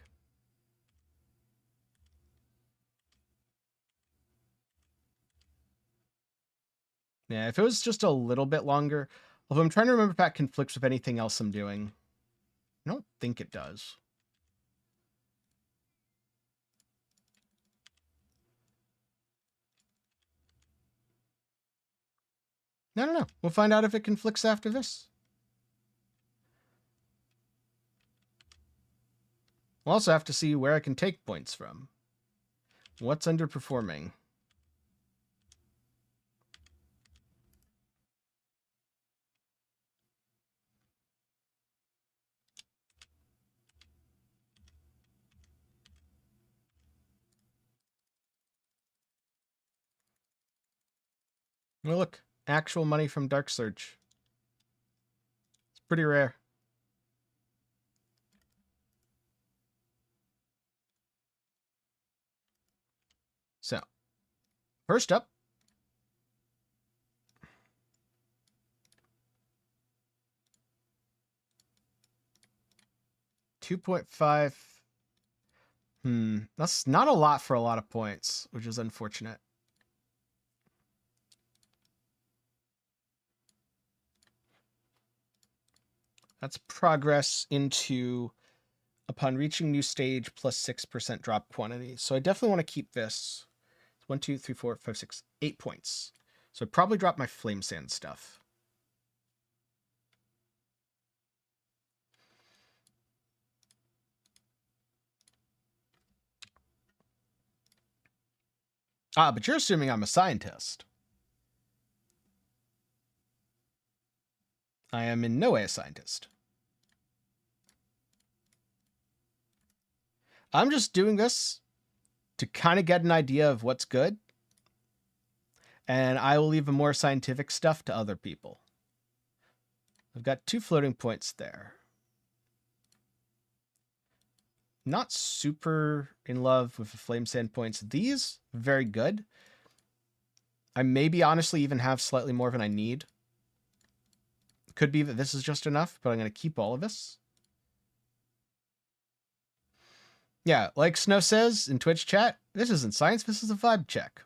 Yeah, if it was just a little bit longer. Although I'm trying to remember if that conflicts with anything else I'm doing. I don't think it does. No. We'll find out if it conflicts after this. We'll also have to see where I can take points from. What's underperforming? Well, look. Actual money from Dark Surge. It's pretty rare. So, first up, $2.5. That's not a lot for a lot of points, which is unfortunate. That's progress into upon reaching new stage plus 6% drop quantity. So I definitely want to keep this. 1, 2, 3, 4, 5, 6, 8 points. So I'd probably drop my flame sand stuff. Ah, but you're assuming I'm a scientist. I am in no way a scientist. I'm just doing this to kind of get an idea of what's good. And I will leave the more scientific stuff to other people. I've got 2 floating points there. Not super in love with the flame sand points. These, very good. I maybe honestly even have slightly more than I need. Could be that this is just enough, but I'm going to keep all of this. Yeah, like Snow says in Twitch chat, this isn't science, this is a vibe check.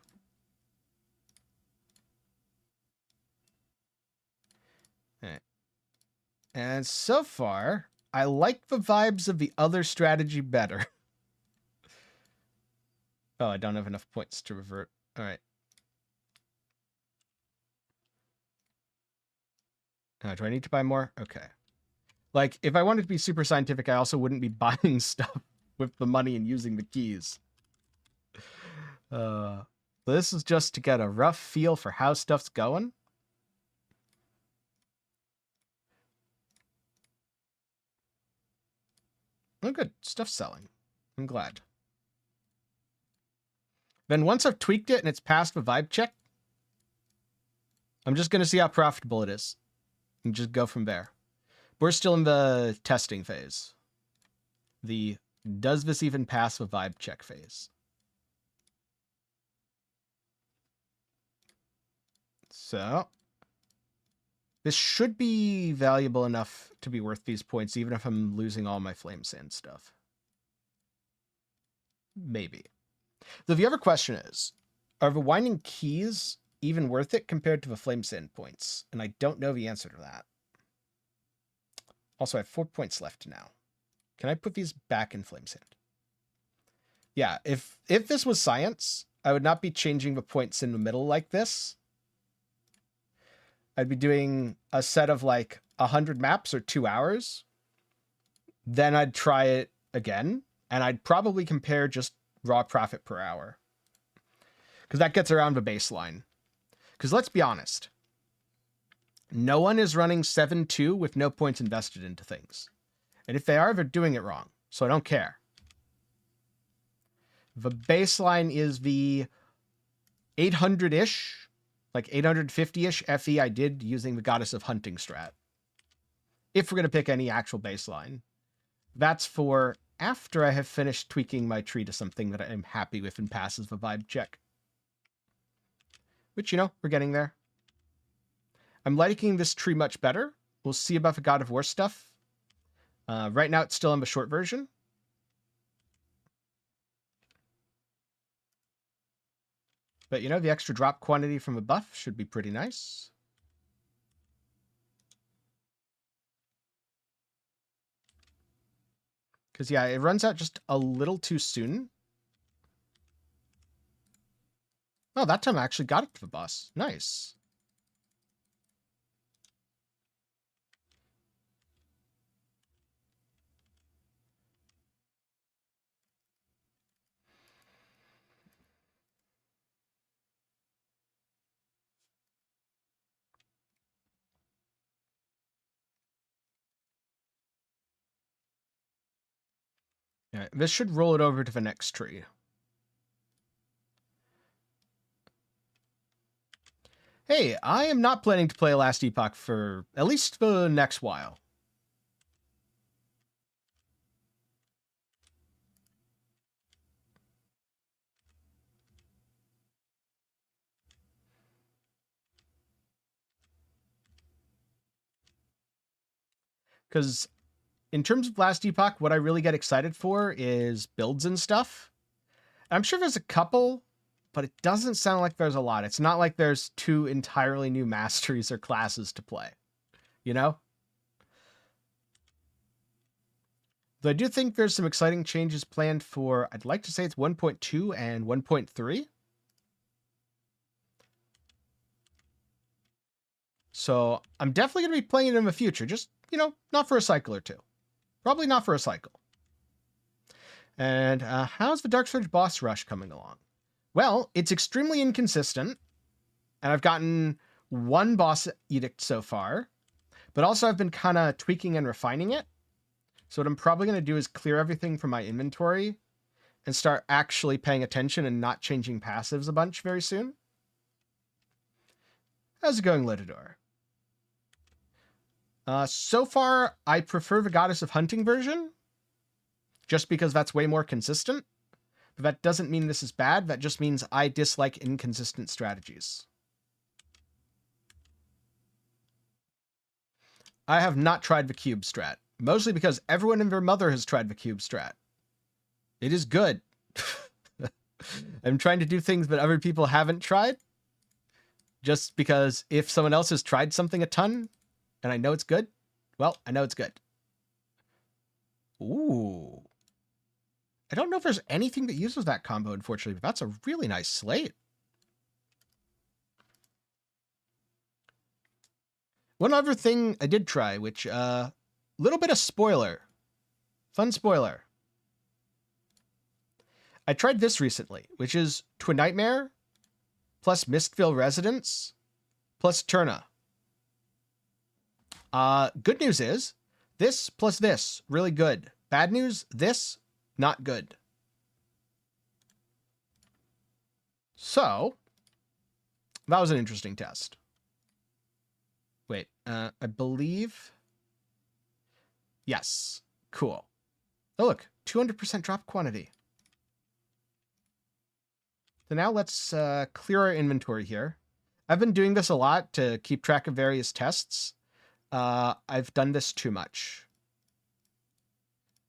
And so far, I like the vibes of the other strategy better. Oh, I don't have enough points to revert. All right. Do I need to buy more? Okay. Like, if I wanted to be super scientific, I also wouldn't be buying stuff with the money and using the keys. This is just to get a rough feel for how stuff's going. Oh, good. Stuff's selling. I'm glad. Then once I've tweaked it and it's passed the vibe check, I'm just going to see how profitable it is and just go from there. We're still in the testing phase. The does this even pass the vibe check phase? So this should be valuable enough to be worth these points, even if I'm losing all my flame sand stuff. Maybe. The other question is, are the winding keys even worth it compared to the flame sand points? And I don't know the answer to that. Also, I have 4 points left now. Can I put these back in flame sand? Yeah, if this was science, I would not be changing the points in the middle like this. I'd be doing a set of like 100 maps or 2 hours. Then I'd try it again, and I'd probably compare just raw profit per hour, because that gets around the baseline. Because let's be honest, no one is running 7-2 with no points invested into things. And if they are, they're doing it wrong. So I don't care. The baseline is the 800-ish, like 850-ish FE I did using the Goddess of Hunting strat. If we're going to pick any actual baseline. That's for after I have finished tweaking my tree to something that I'm happy with and passes the vibe check. Which, you know, we're getting there. I'm liking this tree much better. We'll see about the God of War stuff. Right now, it's still in the short version. But, you know, the extra drop quantity from a buff should be pretty nice. Because, yeah, it runs out just a little too soon. Oh, that time I actually got it to the boss. Nice. Yeah, this should roll it over to the next tree. Hey, I am not planning to play Last Epoch for at least the next while. Because in terms of Last Epoch, what I really get excited for is builds and stuff. I'm sure there's a couple, but it doesn't sound like there's a lot. It's not like there's 2 entirely new masteries or classes to play, you know? Though I do think there's some exciting changes planned for, I'd like to say it's 1.2 and 1.3. So I'm definitely going to be playing it in the future. Just, you know, not for a cycle or 2. Probably not for a cycle. And how's the Dark Surge boss rush coming along? Well, it's extremely inconsistent. And I've gotten 1 boss edict so far. But also I've been kind of tweaking and refining it. So what I'm probably going to do is clear everything from my inventory and start actually paying attention and not changing passives a bunch very soon. How's it going, Litador? So far, I prefer the Goddess of Hunting version, just because that's way more consistent. But that doesn't mean this is bad. That just means I dislike inconsistent strategies. I have not tried the cube strat, mostly because everyone and their mother has tried the cube strat. It is good. I'm trying to do things that other people haven't tried, just because if someone else has tried something a ton, and I know it's good, Well, I know it's good. Ooh. I don't know if there's anything that uses that combo, unfortunately, but that's a really nice slate. One other thing I did try, which, little bit of spoiler. Fun spoiler. I tried this recently, which is Twin Nightmare plus Mistville Residence plus Turna. Good news is, this plus this, really good. Bad news, this, not good. So, that was an interesting test. Wait, I believe... Yes, cool. Oh look, 200% drop quantity. So now let's clear our inventory here. I've been doing this a lot to keep track of various tests. I've done this too much.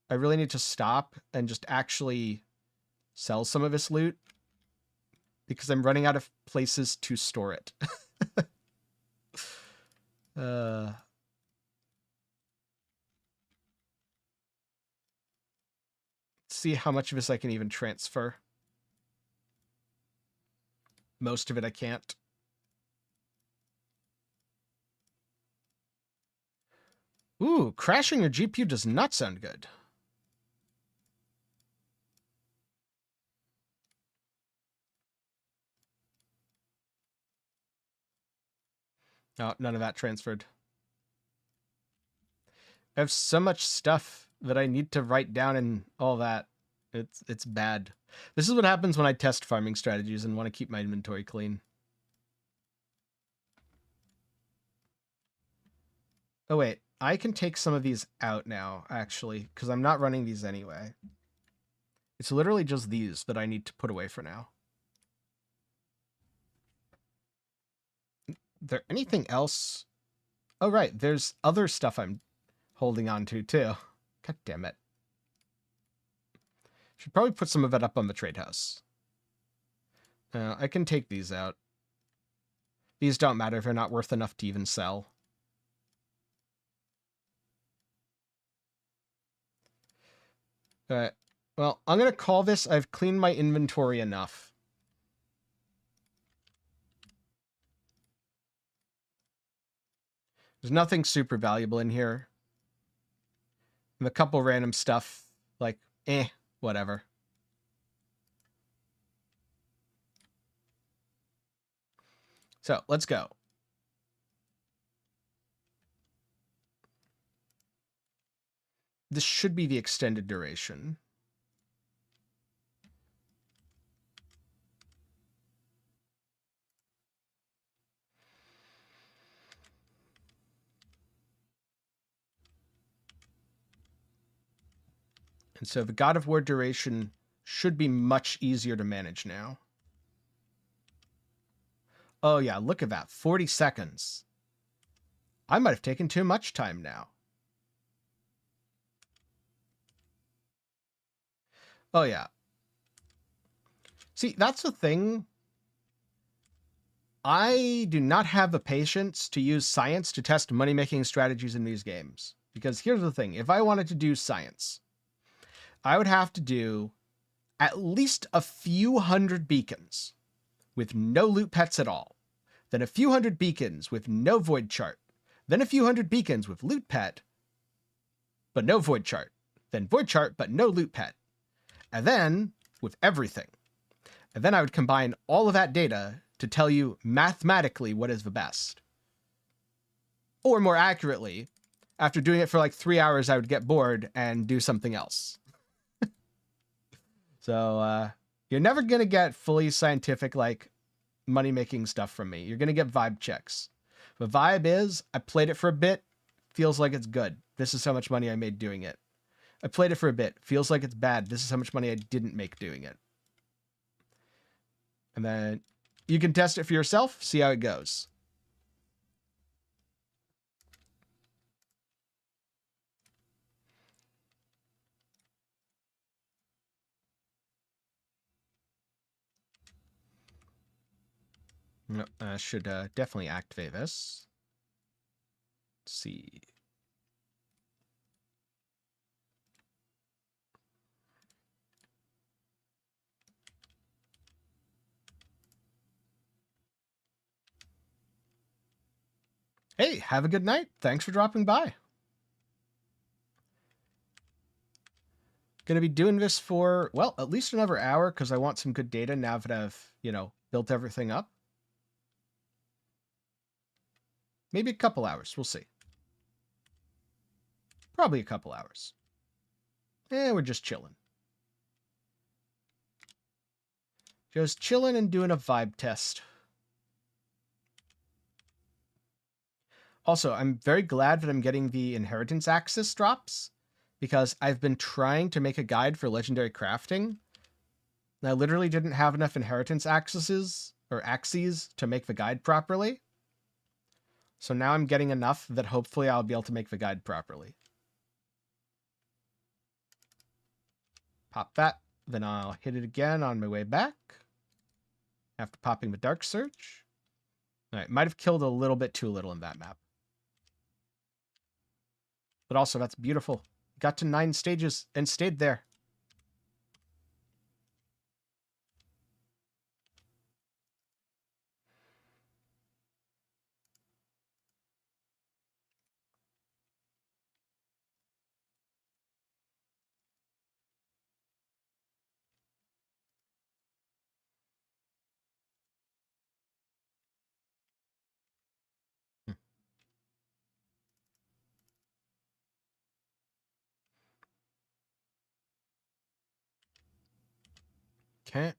I really need to stop and just actually sell some of this loot because I'm running out of places to store it. See how much of this I can even transfer. Most of it I can't. Ooh, crashing your GPU does not sound good. Oh, none of that transferred. I have so much stuff that I need to write down and all that. It's bad. This is what happens when I test farming strategies and want to keep my inventory clean. Oh wait, I can take some of these out now, actually, because I'm not running these anyway. It's literally just these that I need to put away for now. There anything else? Oh right, there's other stuff I'm holding on to too. God damn it. Should probably put some of it up on the trade house. I can take these out. These don't matter if they're not worth enough to even sell. Alright. Well, I'm going to call this I've cleaned my inventory enough. There's nothing super valuable in here. And a couple random stuff, like, whatever. So, let's go. This should be the extended duration. And so the God of War duration should be much easier to manage now. Oh yeah, look at that, 40 seconds. I might have taken too much time now. Oh yeah. See, that's the thing. I do not have the patience to use science to test money-making strategies in these games. Because here's the thing, if I wanted to do science, I would have to do at least a few hundred beacons with no loot pets at all. Then a few hundred beacons with no void chart. Then a few hundred beacons with loot pet, but no void chart. Then void chart, but no loot pet. And then with everything. And then I would combine all of that data to tell you mathematically what is the best. Or more accurately, after doing it for like 3 hours, I would get bored and do something else. So, you're never going to get fully scientific, like, money-making stuff from me. You're going to get vibe checks. The vibe is, I played it for a bit, feels like it's good. This is how much money I made doing it. I played it for a bit, feels like it's bad. This is how much money I didn't make doing it. And then you can test it for yourself, see how it goes. Should definitely activate this. Let's see. Hey, have a good night. Thanks for dropping by. Gonna be doing this for, well, at least another hour because I want some good data now that I've, built everything up. Maybe a couple hours. We'll see. Probably a couple hours. We're just chilling. Just chilling and doing a vibe test. Also, I'm very glad that I'm getting the inheritance axis drops because I've been trying to make a guide for legendary crafting. And I literally didn't have enough inheritance axes to make the guide properly. So now I'm getting enough that hopefully I'll be able to make the guide properly. Pop that, then I'll hit it again on my way back. After popping the Dark Surge. Alright, might have killed a little bit too little in that map. But also, that's beautiful. Got to 9 stages and stayed there. Okay.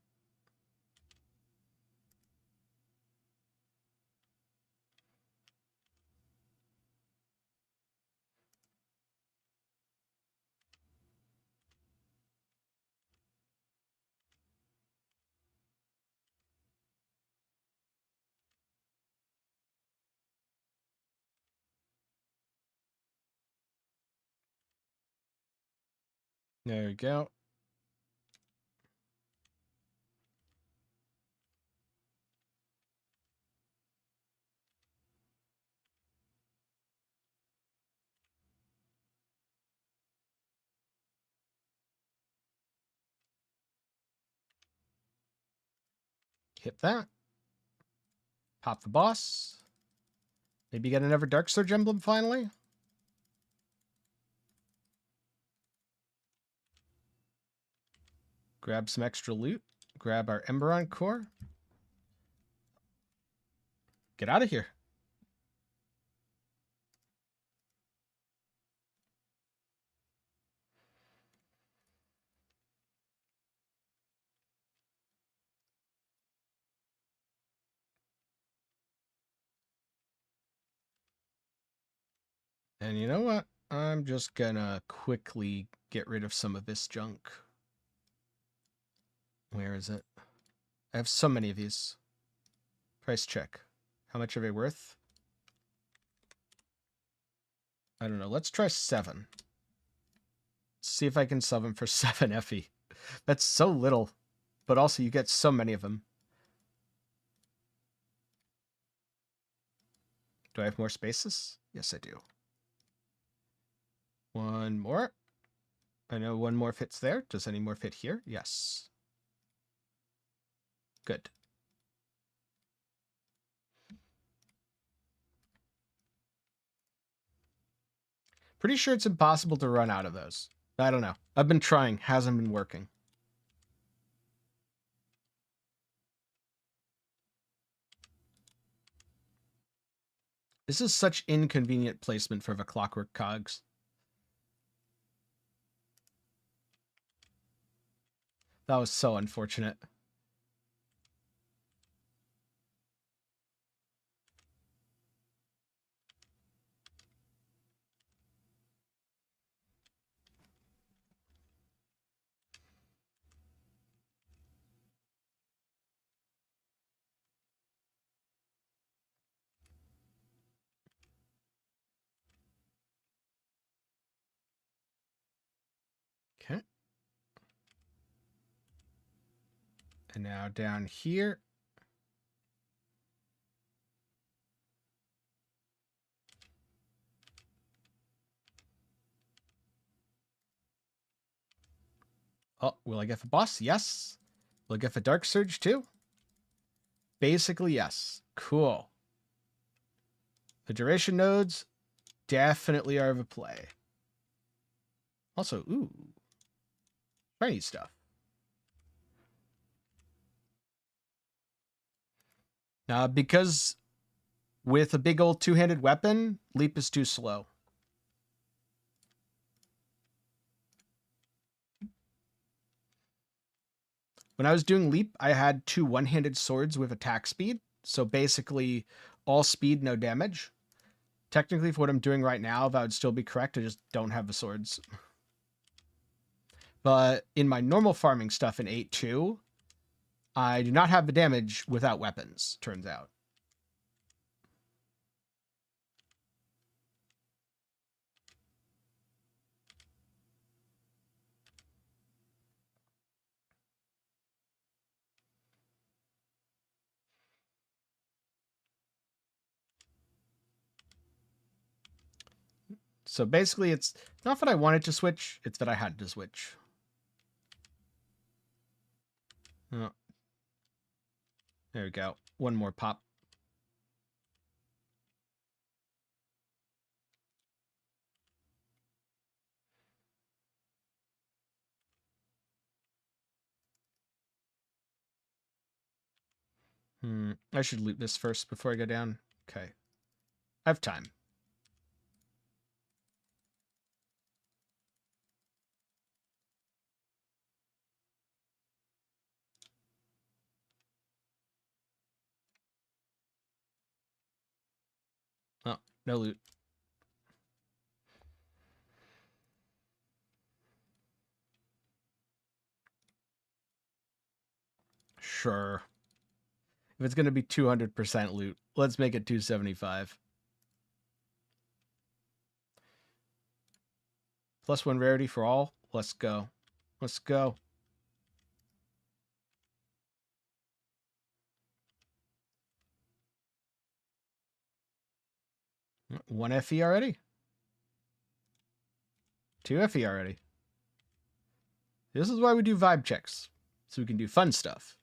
There we go. Hit that. Pop the boss. Maybe get another Dark Surge emblem finally. Grab some extra loot. Grab our Emberon core. Get out of here. And you know what? I'm just gonna quickly get rid of some of this junk. Where is it? I have so many of these. Price check. How much are they worth? I don't know. Let's try 7. Let's see if I can sell them for 7 FE. That's so little. But also you get so many of them. Do I have more spaces? Yes, I do. One more. I know one more fits there. Does any more fit here? Yes. Good. Pretty sure it's impossible to run out of those. I don't know. I've been trying. Hasn't been working. This is such inconvenient placement for the Clockwork cogs. That was so unfortunate. Okay. And now down here. Oh, will I get the boss? Yes. Will I get the Dark Surge too? Basically, yes. Cool. The duration nodes definitely are of a play. Also, ooh, shiny stuff. Because with a big old two-handed weapon, leap is too slow. When I was doing leap, I had 2 one-handed swords with attack speed. So basically all speed, no damage. Technically, for what I'm doing right now, that would still be correct. I just don't have the swords. But in my normal farming stuff in 8.2, I do not have the damage without weapons, turns out. So basically, it's not that I wanted to switch, it's that I had to switch. Oh. There we go. One more pop. I should loot this first before I go down. Okay. I have time. Oh, no loot. Sure. If it's going to be 200% loot, let's make it 275. +1 rarity for all. Let's go. Let's go. One FE already? 2 FE already. This is why we do vibe checks. So we can do fun stuff.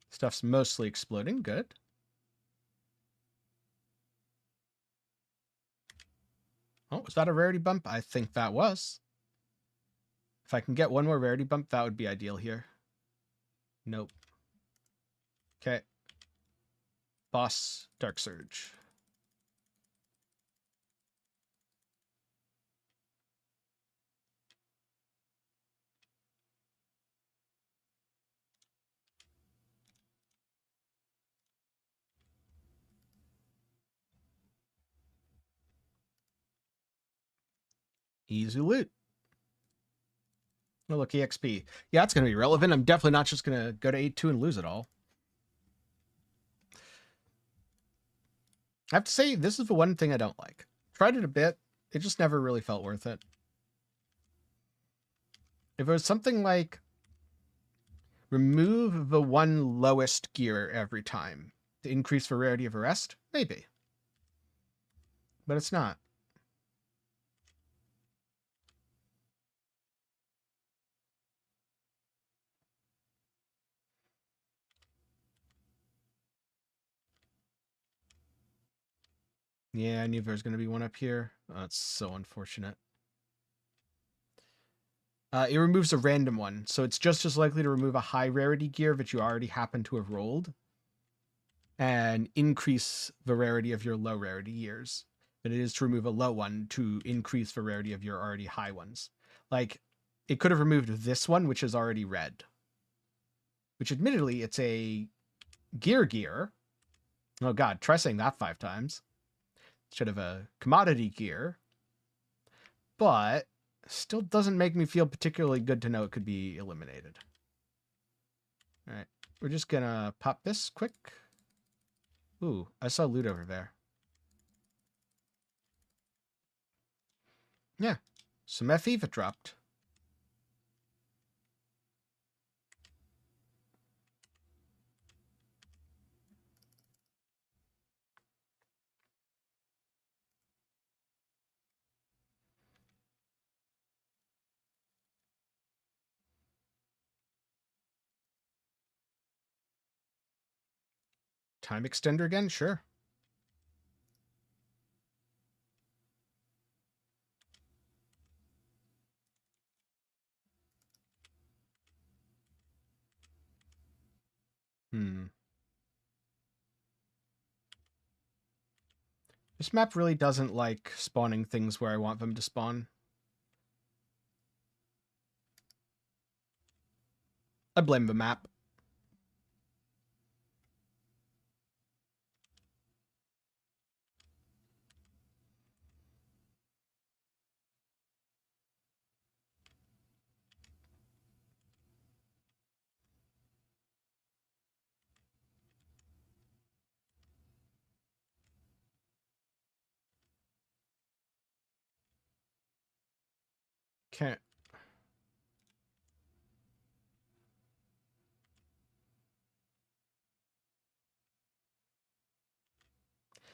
Stuff's mostly exploding. Good. Oh, was that a rarity bump? I think that was. If I can get one more rarity bump, that would be ideal here. Nope. Okay. Boss, Dark Surge. Easy loot. Oh, look, EXP. Yeah, it's going to be relevant. I'm definitely not just going to go to 8.2 and lose it all. I have to say, this is the one thing I don't like. Tried it a bit. It just never really felt worth it. If it was something like remove the one lowest gear every time to increase the rarity of the rest, maybe. But it's not. Yeah, I knew there was going to be one up here. Oh, that's so unfortunate. It removes a random one, so it's just as likely to remove a high rarity gear that you already happen to have rolled and increase the rarity of your low rarity gears than it is to remove a low one to increase the rarity of your already high ones. Like, it could have removed this one, which is already red. Which, admittedly, it's a gear. Oh god, try saying that 5 times. Instead of a commodity gear. But still doesn't make me feel particularly good to know it could be eliminated. Alright, we're just gonna pop this quick. Ooh, I saw loot over there. Yeah, some FE that dropped. Time extender again? Sure. This map really doesn't like spawning things where I want them to spawn. I blame the map. Okay.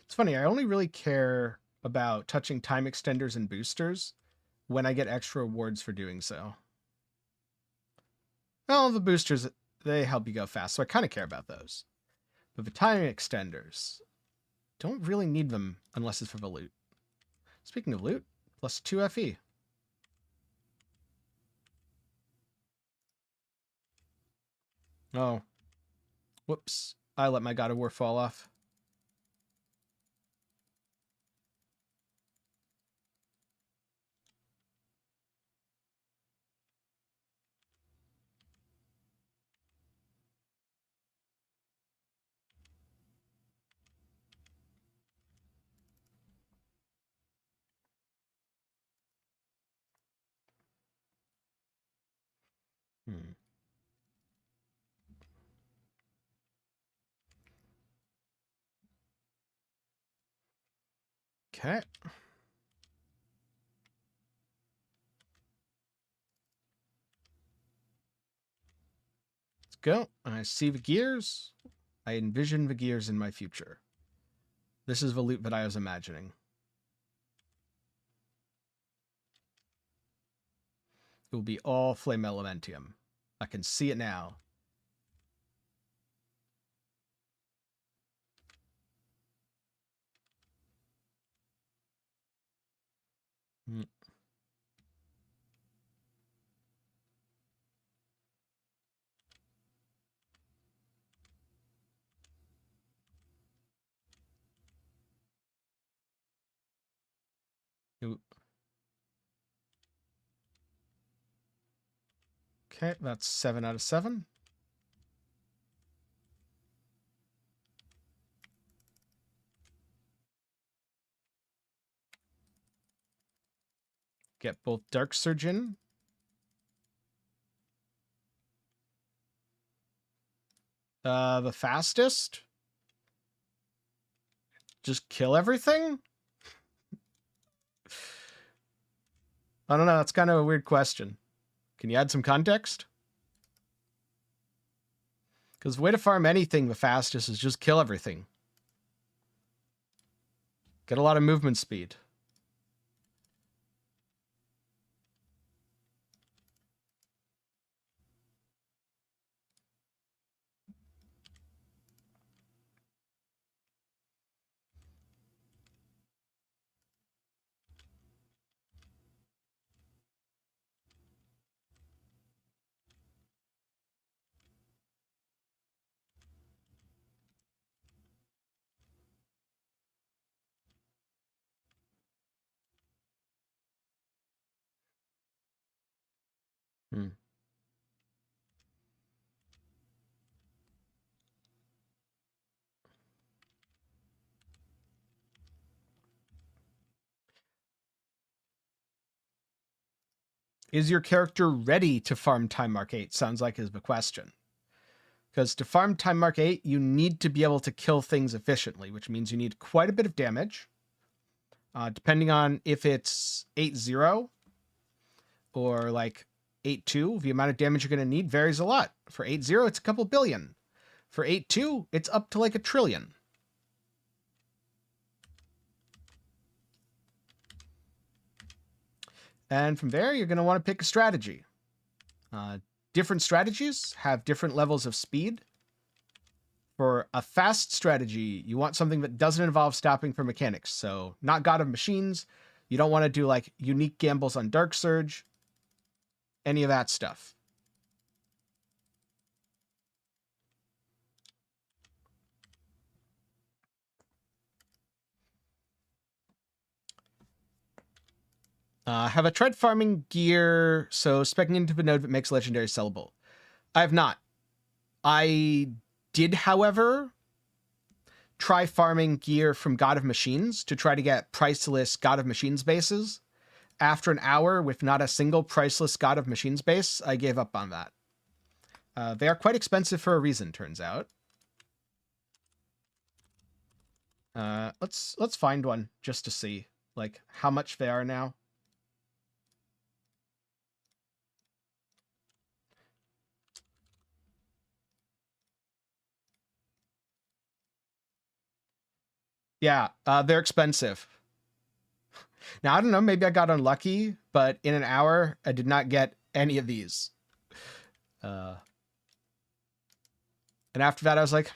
It's funny, I only really care about touching time extenders and boosters when I get extra rewards for doing so. Well, the boosters, they help you go fast, so I kind of care about those. But the time extenders, don't really need them unless it's for the loot. Speaking of loot, plus 2 FE. Oh. Whoops. I let my God of War fall off. Okay. Let's go. I see the gears. I envision the gears in my future. This is the loot that I was imagining. It will be all Flame Elementium. I can see it now. Okay, that's 7 out of 7. Get both Dark Surgeon. The fastest? Just kill everything? I don't know. That's kind of a weird question. Can you add some context? Because the way to farm anything the fastest is just kill everything. Get a lot of movement speed. Is your character ready to farm Time Mark 8? Sounds like is the question. Because to farm Time Mark 8, you need to be able to kill things efficiently, which means you need quite a bit of damage. Depending on if it's 8-0 or like 8-2, the amount of damage you're going to need varies a lot. For 8-0, it's a couple billion. For 8-2, it's up to like 1 trillion. And from there, you're going to want to pick a strategy. Different strategies have different levels of speed. For a fast strategy, you want something that doesn't involve stopping for mechanics. So not God of Machines. You don't want to do like unique gambles on Dark Surge. Any of that stuff. Have I tried farming gear? So speccing into the node that makes legendary sellable. I have not. I did, however, try farming gear from God of Machines to try to get priceless God of Machines bases. After an hour with not a single priceless God of Machines base, I gave up on that. They are quite expensive for a reason, turns out. Let's find one just to see like how much they are now. Yeah, they're expensive. Now, I don't know, maybe I got unlucky, but in an hour, I did not get any of these. And after that, I was like,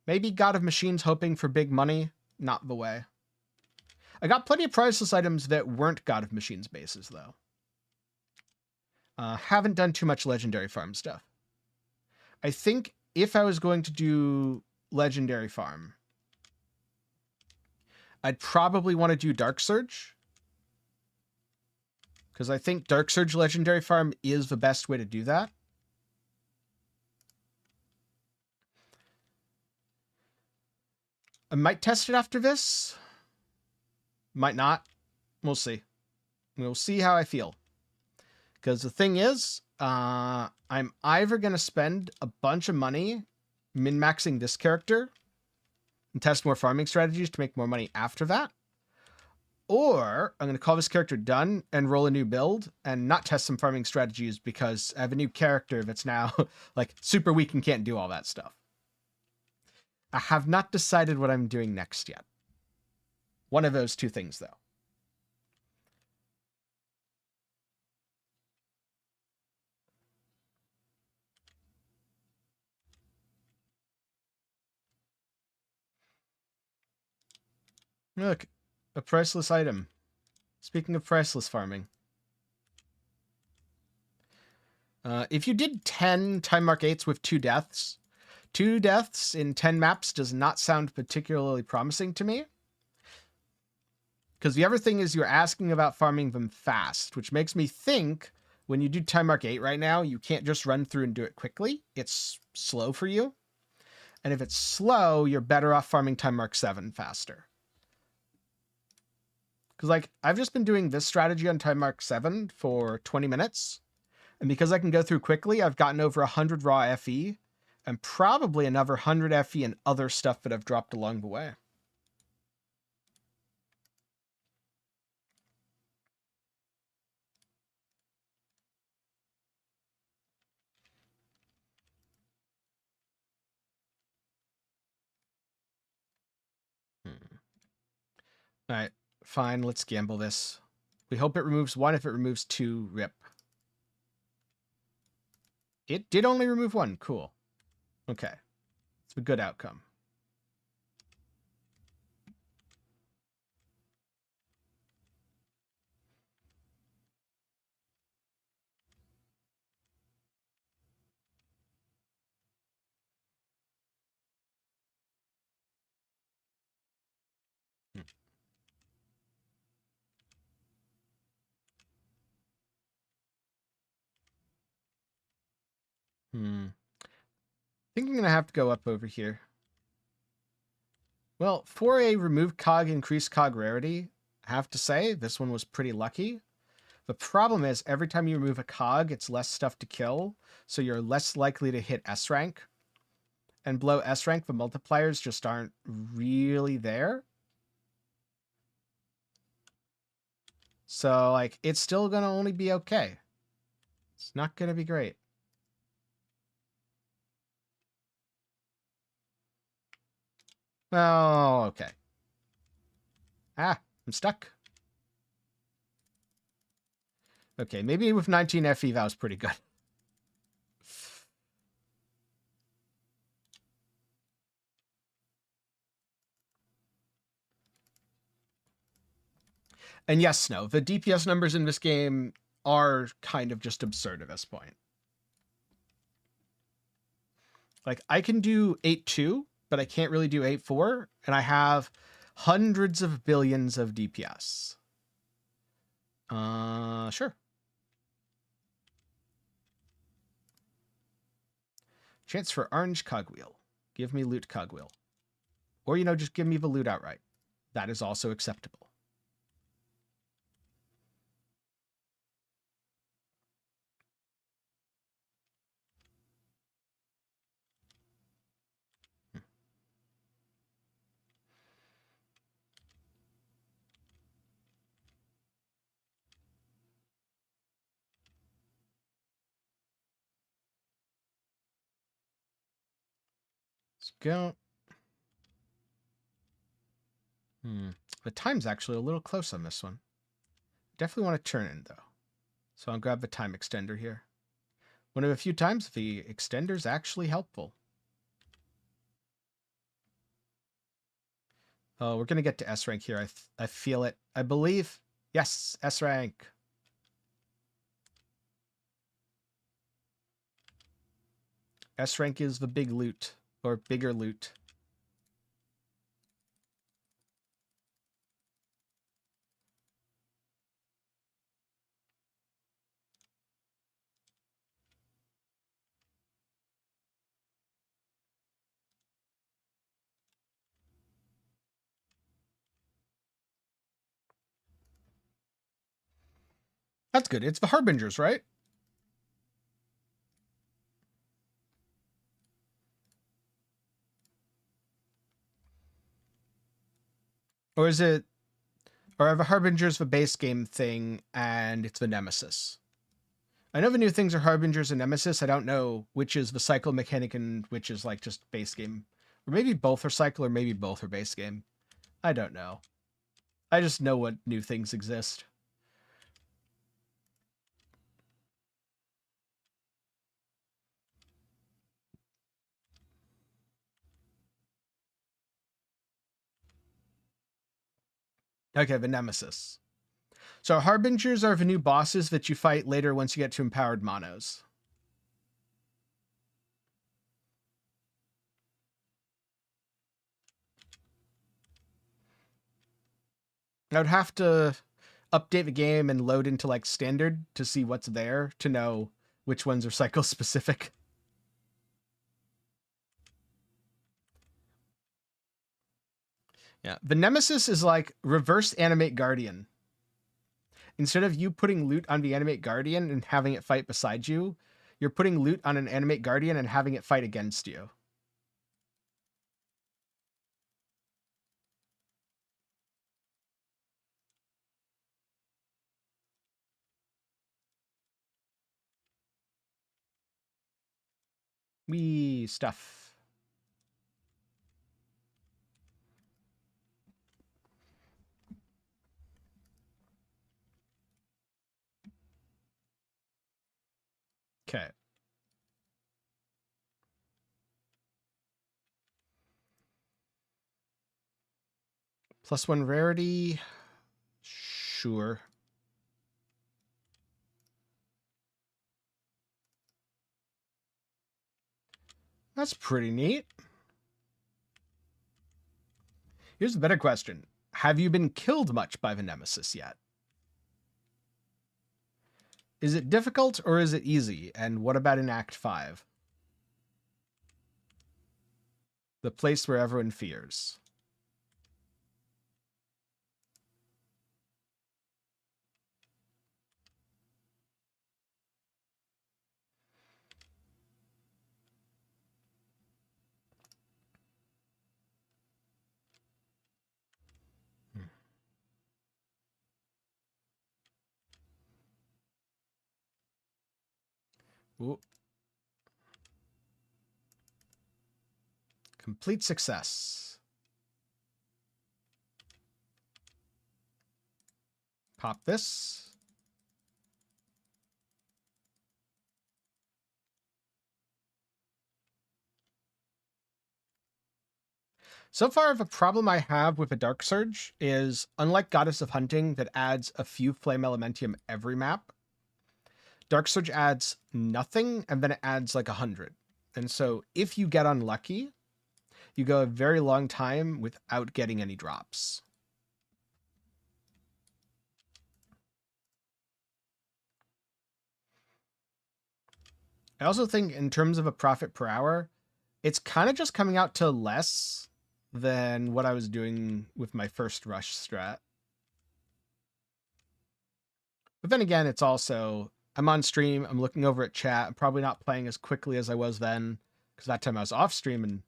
maybe God of Machines hoping for big money, not the way. I got plenty of priceless items that weren't God of Machines bases, though. Haven't done too much legendary farm stuff. I think if I was going to do legendary farm, I'd probably want to do Dark Surge. Because I think Dark Surge legendary farm is the best way to do that. I might test it after this. Might not. We'll see. We'll see how I feel. Because the thing is, I'm either going to spend a bunch of money min-maxing this character and test more farming strategies to make more money after that. Or I'm going to call this character done and roll a new build and not test some farming strategies because I have a new character that's now like super weak and can't do all that stuff. I have not decided what I'm doing next yet. One of those two things, though. Look, a priceless item. Speaking of priceless farming. If you did 10 time mark 8s with 2 deaths in 10 maps does not sound particularly promising to me. Because the other thing is you're asking about farming them fast, which makes me think when you do time mark 8 right now, you can't just run through and do it quickly. It's slow for you. And if it's slow, you're better off farming time mark 7 faster. Because like I've just been doing this strategy on time mark 7 for 20 minutes. And because I can go through quickly, I've gotten over 100 raw FE and probably another 100 FE and other stuff that I've dropped along the way. All right, fine. Let's gamble this. We hope it removes 1. If it removes 2, rip. It did only remove 1. Cool. Okay. It's a good outcome. I think I'm going to have to go up over here. Well, for a remove cog, increase cog rarity, I have to say this one was pretty lucky. The problem is every time you remove a cog, it's less stuff to kill, so you're less likely to hit S rank. And below S rank, the multipliers just aren't really there. So, like, it's still going to only be okay. It's not going to be great. Oh, okay. Ah, I'm stuck. Okay, maybe with 19 FE, that was pretty good. And yes, Snow, the DPS numbers in this game are kind of just absurd at this point. Like, I can do 8-2, but I can't really do 8-4, and I have hundreds of billions of DPS. Sure. Chance for orange cogwheel. Give me loot cogwheel. Or, just give me the loot outright. That is also acceptable. Let's go. The time's actually a little close on this one. Definitely want to turn in, though. So I'll grab the time extender here. One of a few times the extender's actually helpful. Oh, we're going to get to S rank here. I feel it. I believe. Yes, S rank. S rank is the big loot, or bigger loot. That's good. It's the Harbingers, right? Or is it... Or are the Harbingers the base game thing, and it's the Nemesis? I know the new things are Harbingers and Nemesis. I don't know which is the cycle mechanic and which is like just base game. Or maybe both are cycle, or maybe both are base game. I don't know. I just know what new things exist. Okay, the Nemesis. So Harbingers are the new bosses that you fight later once you get to empowered monos. I would have to update the game and load into like standard to see what's there to know which ones are cycle specific. Yeah, the Nemesis is like reverse animate Guardian. Instead of you putting loot on the animate Guardian and having it fight beside you, you're putting loot on an animate Guardian and having it fight against you. Wee stuff. Okay. +1 rarity. Sure. That's pretty neat. Here's a better question. Have you been killed much by the Nemesis yet? Is it difficult or is it easy? And what about in Act 5? The place where everyone fears. Ooh. Complete success. Pop this. So far, the problem I have with a Dark Surge is, unlike Goddess of Hunting that adds a few Flame Elementium every map, Dark Surge adds nothing, and then it adds like 100. And so if you get unlucky, you go a very long time without getting any drops. I also think in terms of a profit per hour, it's kind of just coming out to less than what I was doing with my first rush strat. But then again, it's also, I'm on stream, I'm looking over at chat, I'm probably not playing as quickly as I was then, because that time I was off stream, and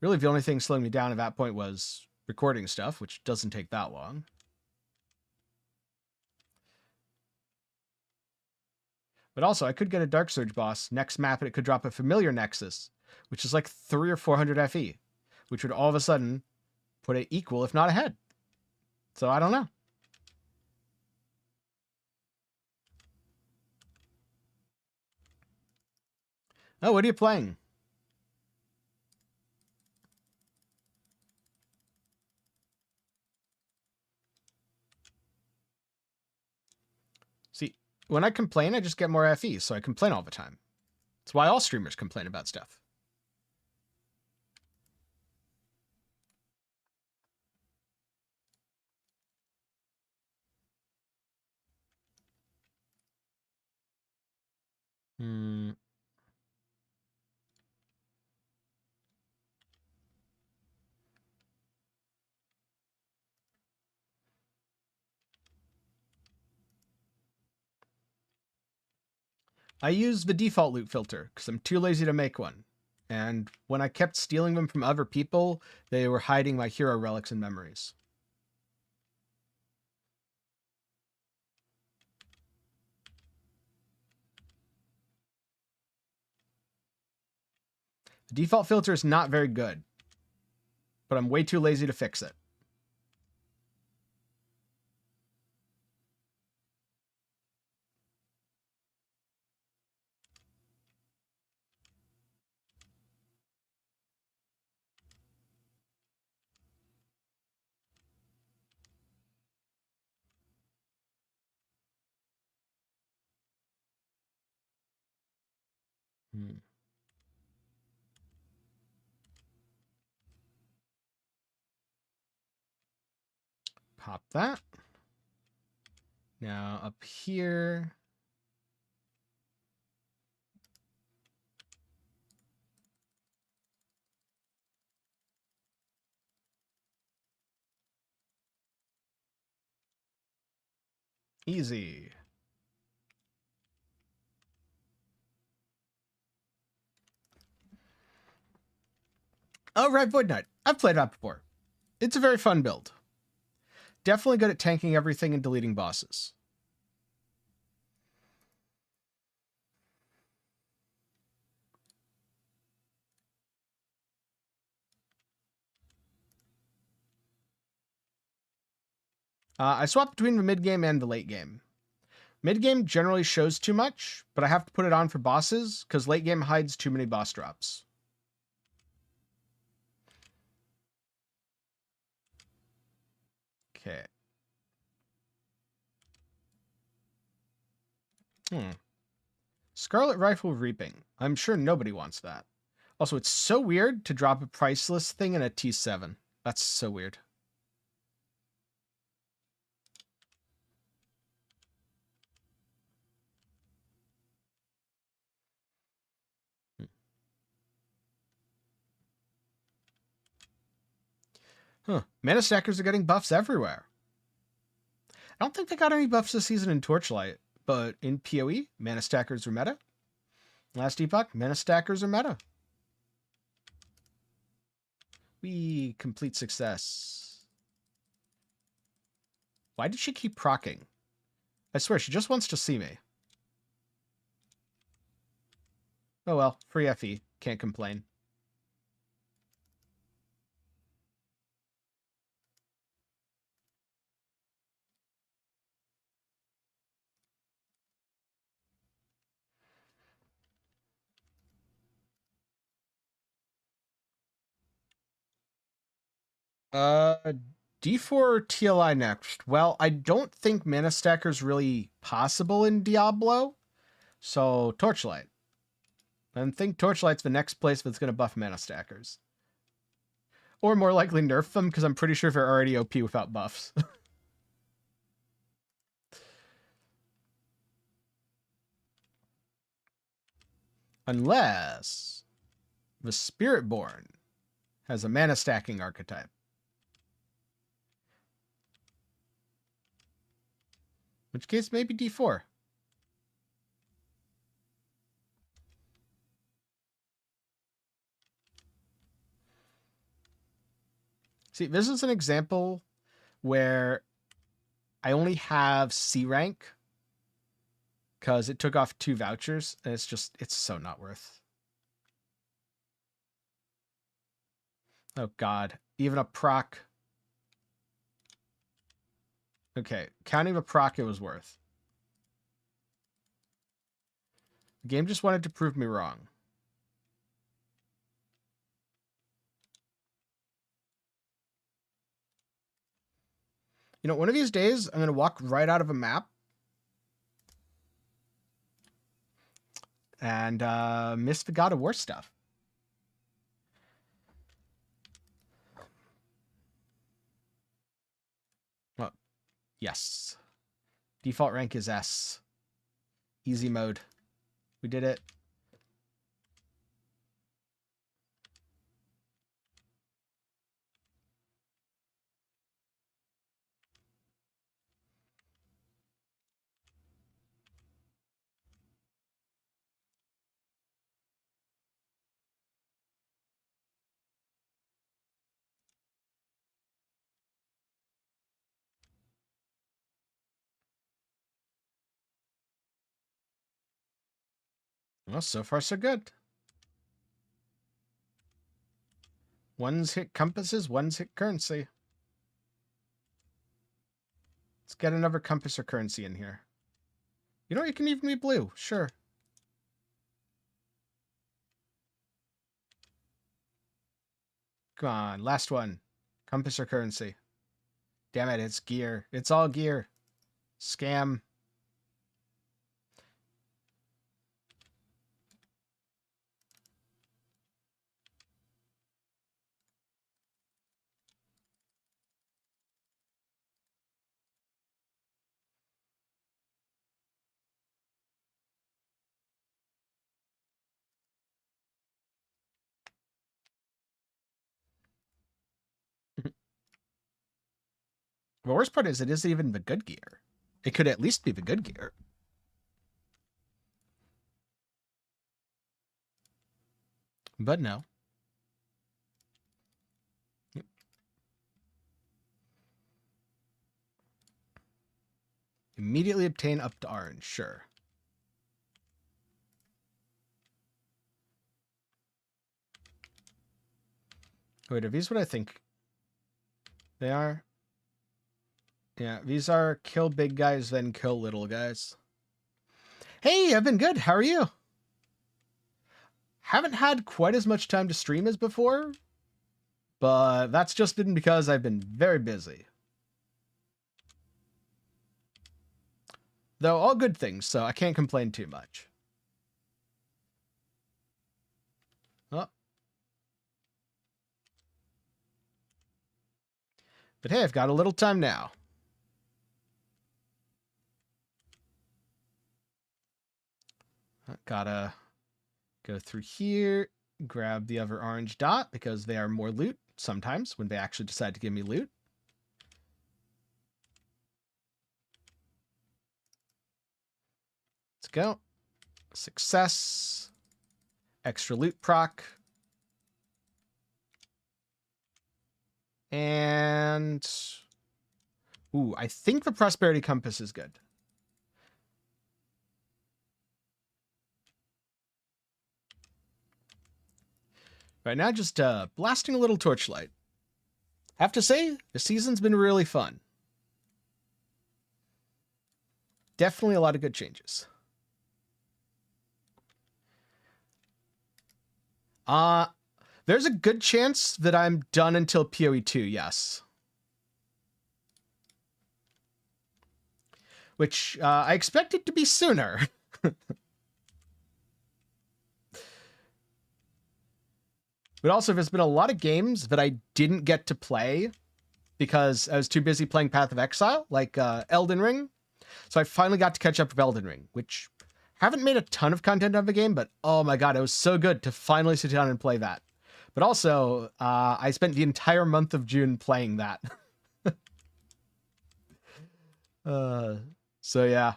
really the only thing slowing me down at that point was recording stuff, which doesn't take that long. But also, I could get a Dark Surge boss next map, and it could drop a familiar Nexus, which is like 300 or 400 FE, which would all of a sudden put it equal, if not ahead. So I don't know. Oh, what are you playing? See, when I complain, I just get more FE, so I complain all the time. That's why all streamers complain about stuff. I use the default loot filter because I'm too lazy to make one. And when I kept stealing them from other people, they were hiding my hero relics and memories. The default filter is not very good, but I'm way too lazy to fix it. Pop that. Now up here. Easy. Oh, right, Void Knight. I've played that before. It's a very fun build. Definitely good at tanking everything and deleting bosses. I swap between the mid game and the late game. Mid game generally shows too much, but I have to put it on for bosses because late game hides too many boss drops. Okay. Scarlet Rifle Reaping. I'm sure nobody wants that. Also, it's so weird to drop a priceless thing in a T7. That's so weird. Mana stackers are getting buffs everywhere. I don't think they got any buffs this season in Torchlight, but in PoE, mana stackers are meta. Last epoch, mana stackers are meta. We complete success. Why did she keep procking? I swear, she just wants to see me. Oh well, free FE. Can't complain. D4 TLI next. Well, I don't think Mana Stacker's really possible in Diablo, so Torchlight. I think Torchlight's the next place that's going to buff Mana Stackers. Or more likely nerf them, because I'm pretty sure they're already OP without buffs. Unless the Spiritborn has a mana stacking archetype. In which case, maybe D4. See, this is an example where I only have C rank because it took off 2 vouchers, and it's so not worth. Oh, God. Even a proc. Okay, counting the proc, it was worth. The game just wanted to prove me wrong. You know, one of these days, I'm going to walk right out of a map and miss the God of War stuff. Well, yes. Default rank is S. Easy mode. We did it. Well, so far so good. One's hit compasses, one's hit currency. Let's get another compass or currency in here. You know, it can even be blue. Sure. Come on, last one. Compass or currency. Damn it, it's gear. It's all gear. Scam. The worst part is it isn't even the good gear. It could at least be the good gear. But no. Immediately obtain up to orange, sure. Wait, are these what I think they are? Yeah, these are kill big guys, then kill little guys. Hey, I've been good. How are you? Haven't had quite as much time to stream as before, but that's just been because I've been very busy. Though all good things, so I can't complain too much. Oh. But hey, I've got a little time now. Gotta go through here, grab the other orange dot because they are more loot sometimes when they actually decide to give me loot. Let's go. Success. Extra loot proc. And ooh, I think the prosperity compass is good. Right now, just blasting a little torchlight. Have to say, the season's been really fun. Definitely a lot of good changes. There's a good chance that I'm done until PoE 2, yes. Which I expect it to be sooner. But also, there's been a lot of games that I didn't get to play because I was too busy playing Path of Exile, like Elden Ring. So I finally got to catch up with Elden Ring, which haven't made a ton of content on the game, but oh my god, it was so good to finally sit down and play that. But also, I spent the entire month of June playing that. So yeah.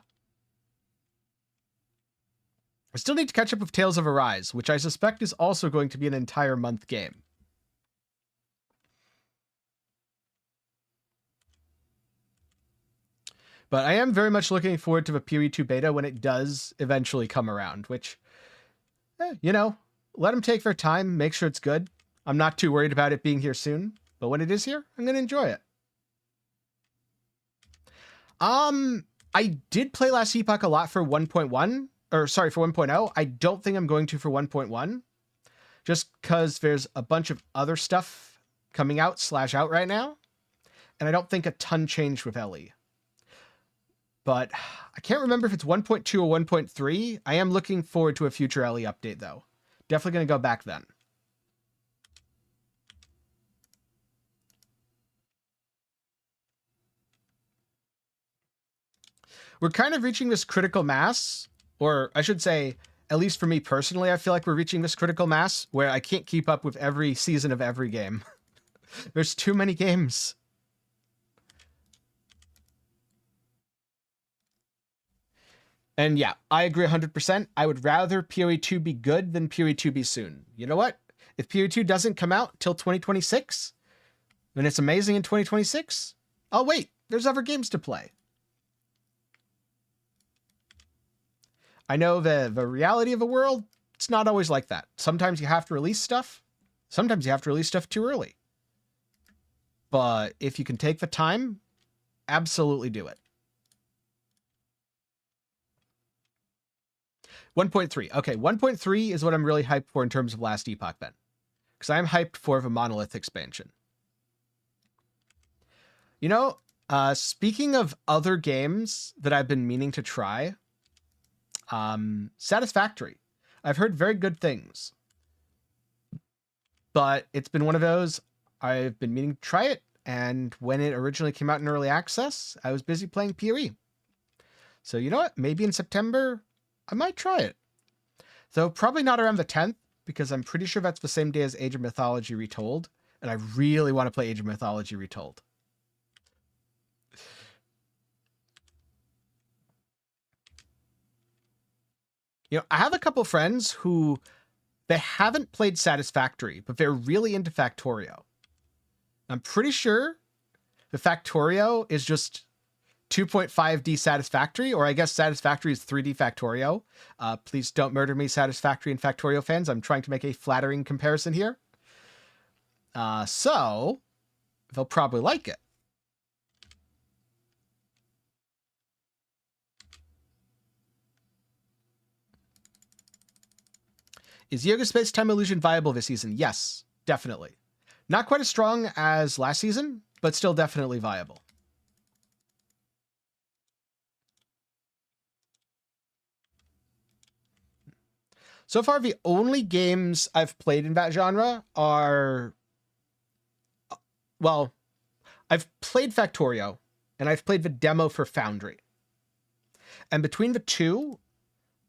I still need to catch up with Tales of Arise, which I suspect is also going to be an entire month game. But I am very much looking forward to the PoE 2 beta when it does eventually come around, which, you know, let them take their time, make sure it's good. I'm not too worried about it being here soon, but when it is here, I'm going to enjoy it. I did play Last Epoch a lot for 1.1, or sorry, for 1.0. I don't think I'm going to for 1.1, just because there's a bunch of other stuff coming out /out right now, and I don't think a ton changed with Ellie. But I can't remember if it's 1.2 or 1.3. I am looking forward to a future Ellie update, though. Definitely going to go back then. We're kind of reaching this critical mass, or I should say, at least for me personally, I feel like we're reaching this critical mass where I can't keep up with every season of every game. There's too many games. And yeah, I agree 100%. I would rather PoE 2 be good than PoE 2 be soon. You know what? If PoE 2 doesn't come out till 2026, and it's amazing in 2026, I'll wait. There's other games to play. I know the reality of the world, it's not always like that. Sometimes you have to release stuff. Sometimes you have to release stuff too early. But if you can take the time, absolutely do it. 1.3. Okay, 1.3 is what I'm really hyped for in terms of Last Epoch then. Because I'm hyped for the Monolith expansion. You know, speaking of other games that I've been meaning to try, Satisfactory. I've heard very good things. But it's been one of those, I've been meaning to try it, and when it originally came out in early access, I was busy playing PoE. So you know what? Maybe in September, I might try it. Though probably not around the 10th, because I'm pretty sure that's the same day as Age of Mythology Retold, and I really want to play Age of Mythology Retold. You know, I have a couple friends who, they haven't played Satisfactory, but they're really into Factorio. I'm pretty sure the Factorio is just 2.5D Satisfactory, or I guess Satisfactory is 3D Factorio. Please don't murder me, Satisfactory and Factorio fans. I'm trying to make a flattering comparison here. So, they'll probably like it. Is Yoga Space Time Illusion viable this season? Yes, definitely. Not quite as strong as last season, but still definitely viable. So far, the only games I've played in that genre are... Well, I've played Factorio, and I've played the demo for Foundry. And between the two,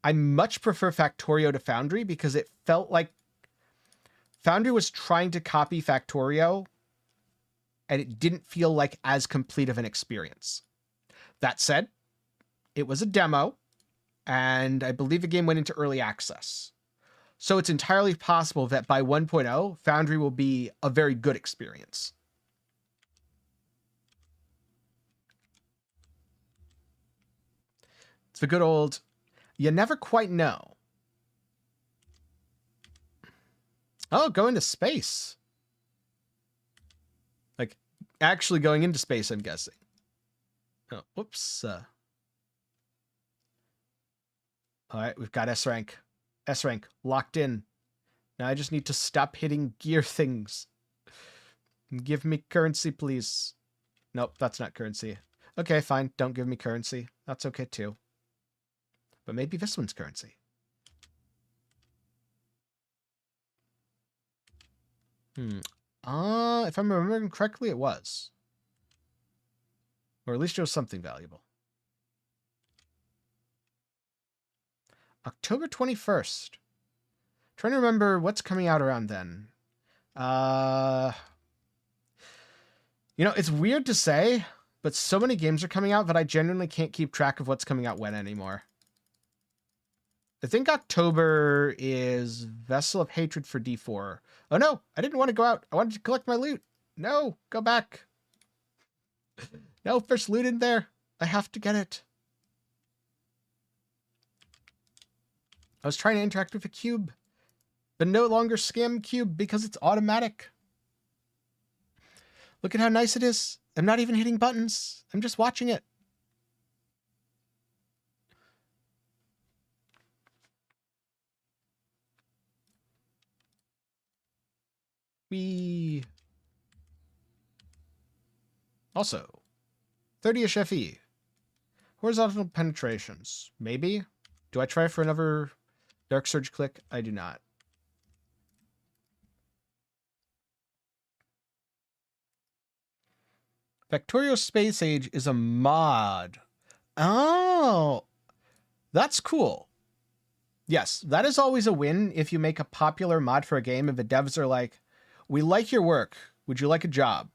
I much prefer Factorio to Foundry because it felt like Foundry was trying to copy Factorio, and it didn't feel like as complete of an experience. That said, it was a demo, and I believe the game went into early access. So it's entirely possible that by 1.0, Foundry will be a very good experience. It's the good old, you never quite know. Oh, go into space. Like, actually going into space, I'm guessing. Oh, whoops. All right, we've got S rank. S rank locked in. Now I just need to stop hitting gear things. Give me currency, please. Nope, that's not currency. Okay, fine. Don't give me currency. That's okay, too. But maybe this one's currency. If I'm remembering correctly, it was. Or at least it was something valuable. October 21st. Trying to remember what's coming out around then. You know, it's weird to say, but so many games are coming out that I genuinely can't keep track of what's coming out when anymore. I think October is Vessel of Hatred for D4. Oh no, I didn't want to go out. I wanted to collect my loot. No, go back. No, there's loot in there. I have to get it. I was trying to interact with a cube, but no longer scam cube because it's automatic. Look at how nice it is. I'm not even hitting buttons. I'm just watching it. Also, 30-ish FE. Horizontal penetrations. Maybe? Do I try for another Dark Surge click? I do not. Factorio Space Age is a mod. Oh, that's cool. Yes, that is always a win if you make a popular mod for a game and the devs are like, we like your work. Would you like a job?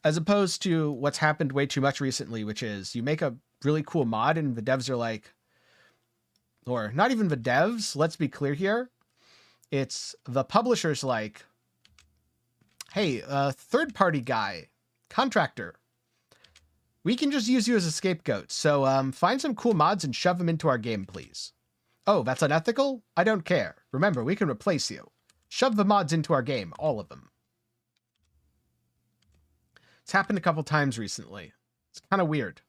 As opposed to what's happened way too much recently, which is you make a really cool mod and the devs are like, or not even the devs, let's be clear here. It's the publisher's like, hey, third-party guy, contractor, we can just use you as a scapegoat. So find some cool mods and shove them into our game, please. Oh, that's unethical? I don't care. Remember, we can replace you. Shove the mods into our game, all of them. It's happened a couple times recently. It's kind of weird.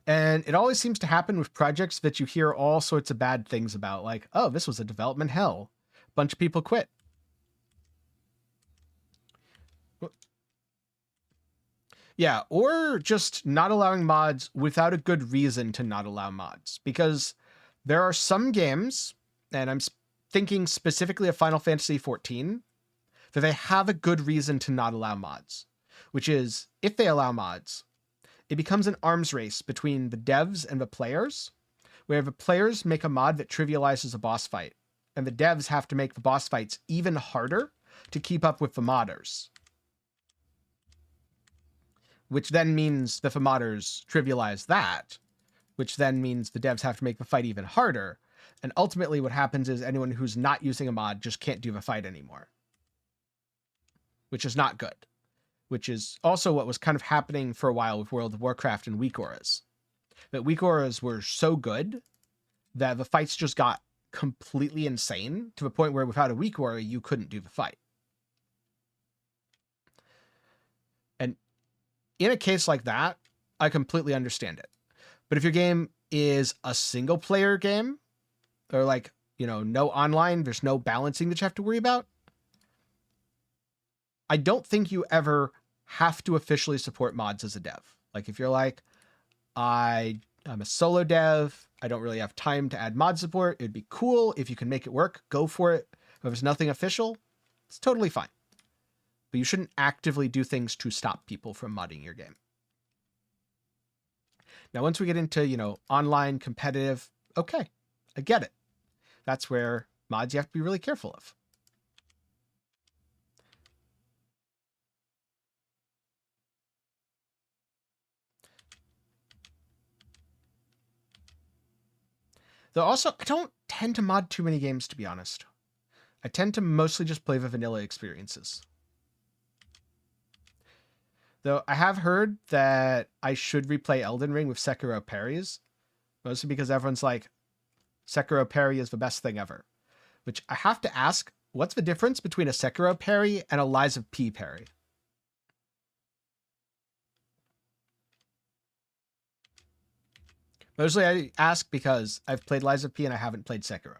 And it always seems to happen with projects that you hear all sorts of bad things about, like, oh, this was a development hell. Bunch of people quit. Yeah, or just not allowing mods without a good reason to not allow mods. Because there are some games, and I'm thinking specifically of Final Fantasy XIV, that they have a good reason to not allow mods. Which is, if they allow mods, it becomes an arms race between the devs and the players, where the players make a mod that trivializes a boss fight, and the devs have to make the boss fights even harder to keep up with the modders. Which then means that the modders trivialize that, which then means the devs have to make the fight even harder. And ultimately what happens is anyone who's not using a mod just can't do the fight anymore. Which is not good. Which is also what was kind of happening for a while with World of Warcraft and weak auras. That weak auras were so good that the fights just got completely insane to the point where without a weak aura, you couldn't do the fight. And in a case like that, I completely understand it. But if your game is a single player game, or like, you know, no online, there's no balancing that you have to worry about, I don't think you ever have to officially support mods as a dev. Like if you're like, I'm a solo dev, I don't really have time to add mod support, it'd be cool if you can make it work, go for it. If there's nothing official, it's totally fine. But you shouldn't actively do things to stop people from modding your game. Now, once we get into, you know, online competitive, okay, I get it. That's where mods you have to be really careful of. Though also, I don't tend to mod too many games, to be honest. I tend to mostly just play the vanilla experiences. Though I have heard that I should replay Elden Ring with Sekiro parries, mostly because everyone's like, Sekiro parry is the best thing ever. Which I have to ask, what's the difference between a Sekiro parry and a Lies of P parry? Mostly I ask because I've played Lies of P and I haven't played Sekiro.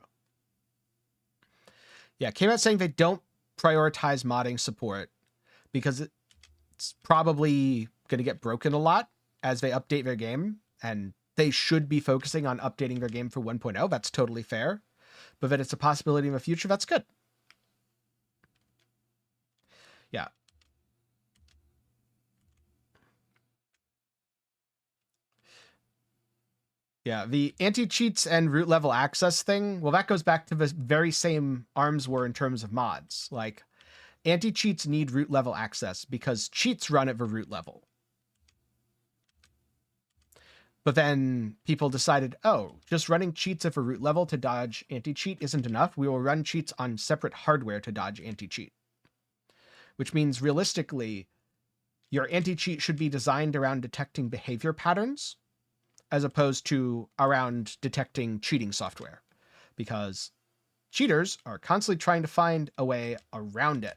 Yeah, came out saying they don't prioritize modding support because it's probably going to get broken a lot as they update their game, and they should be focusing on updating their game for 1.0. That's totally fair. But that it's a possibility in the future, that's good. Yeah. Yeah, the anti-cheats and root level access thing, well, that goes back to the very same ARMS were in terms of mods. Like, anti-cheats need root level access because cheats run at the root level. But then people decided, oh, just running cheats at the root level to dodge anti-cheat isn't enough. We will run cheats on separate hardware to dodge anti-cheat. Which means, realistically, your anti-cheat should be designed around detecting behavior patterns as opposed to around detecting cheating software, because cheaters are constantly trying to find a way around it.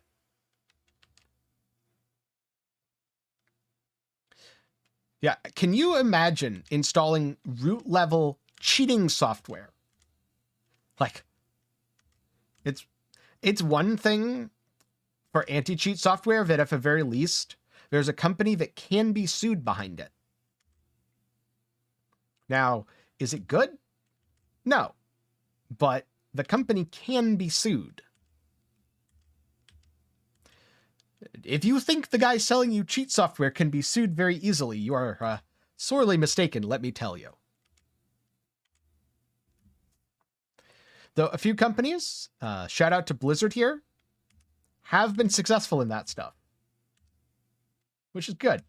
Yeah, can you imagine installing root level cheating software? Like, it's one thing for anti-cheat software that at the very least, there's a company that can be sued behind it. Now, is it good? No, but the company can be sued. If you think the guy selling you cheat software can be sued very easily, you are sorely mistaken, let me tell you. Though a few companies, shout out to Blizzard here, have been successful in that stuff, which is good.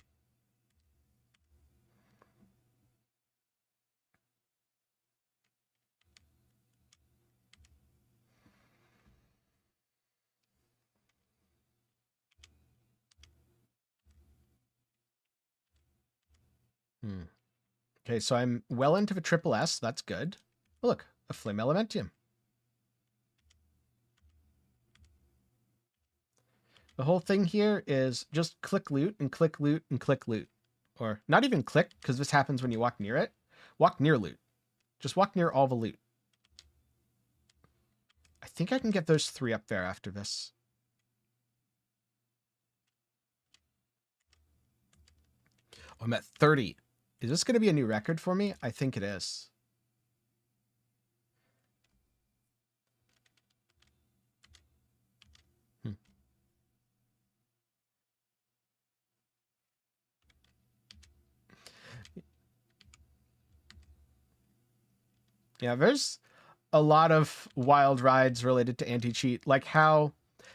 Okay, so I'm well into the triple S. That's good. Oh, look, a Flame Elementium. The whole thing here is just click loot and click loot and click loot. Or not even click, because this happens when you walk near it. Walk near loot. Just walk near all the loot. I think I can get those 3 up there after this. Oh, I'm at 30. Is this going to be a new record for me? I think it is. Yeah, there's a lot of wild rides related to anti-cheat. Like how...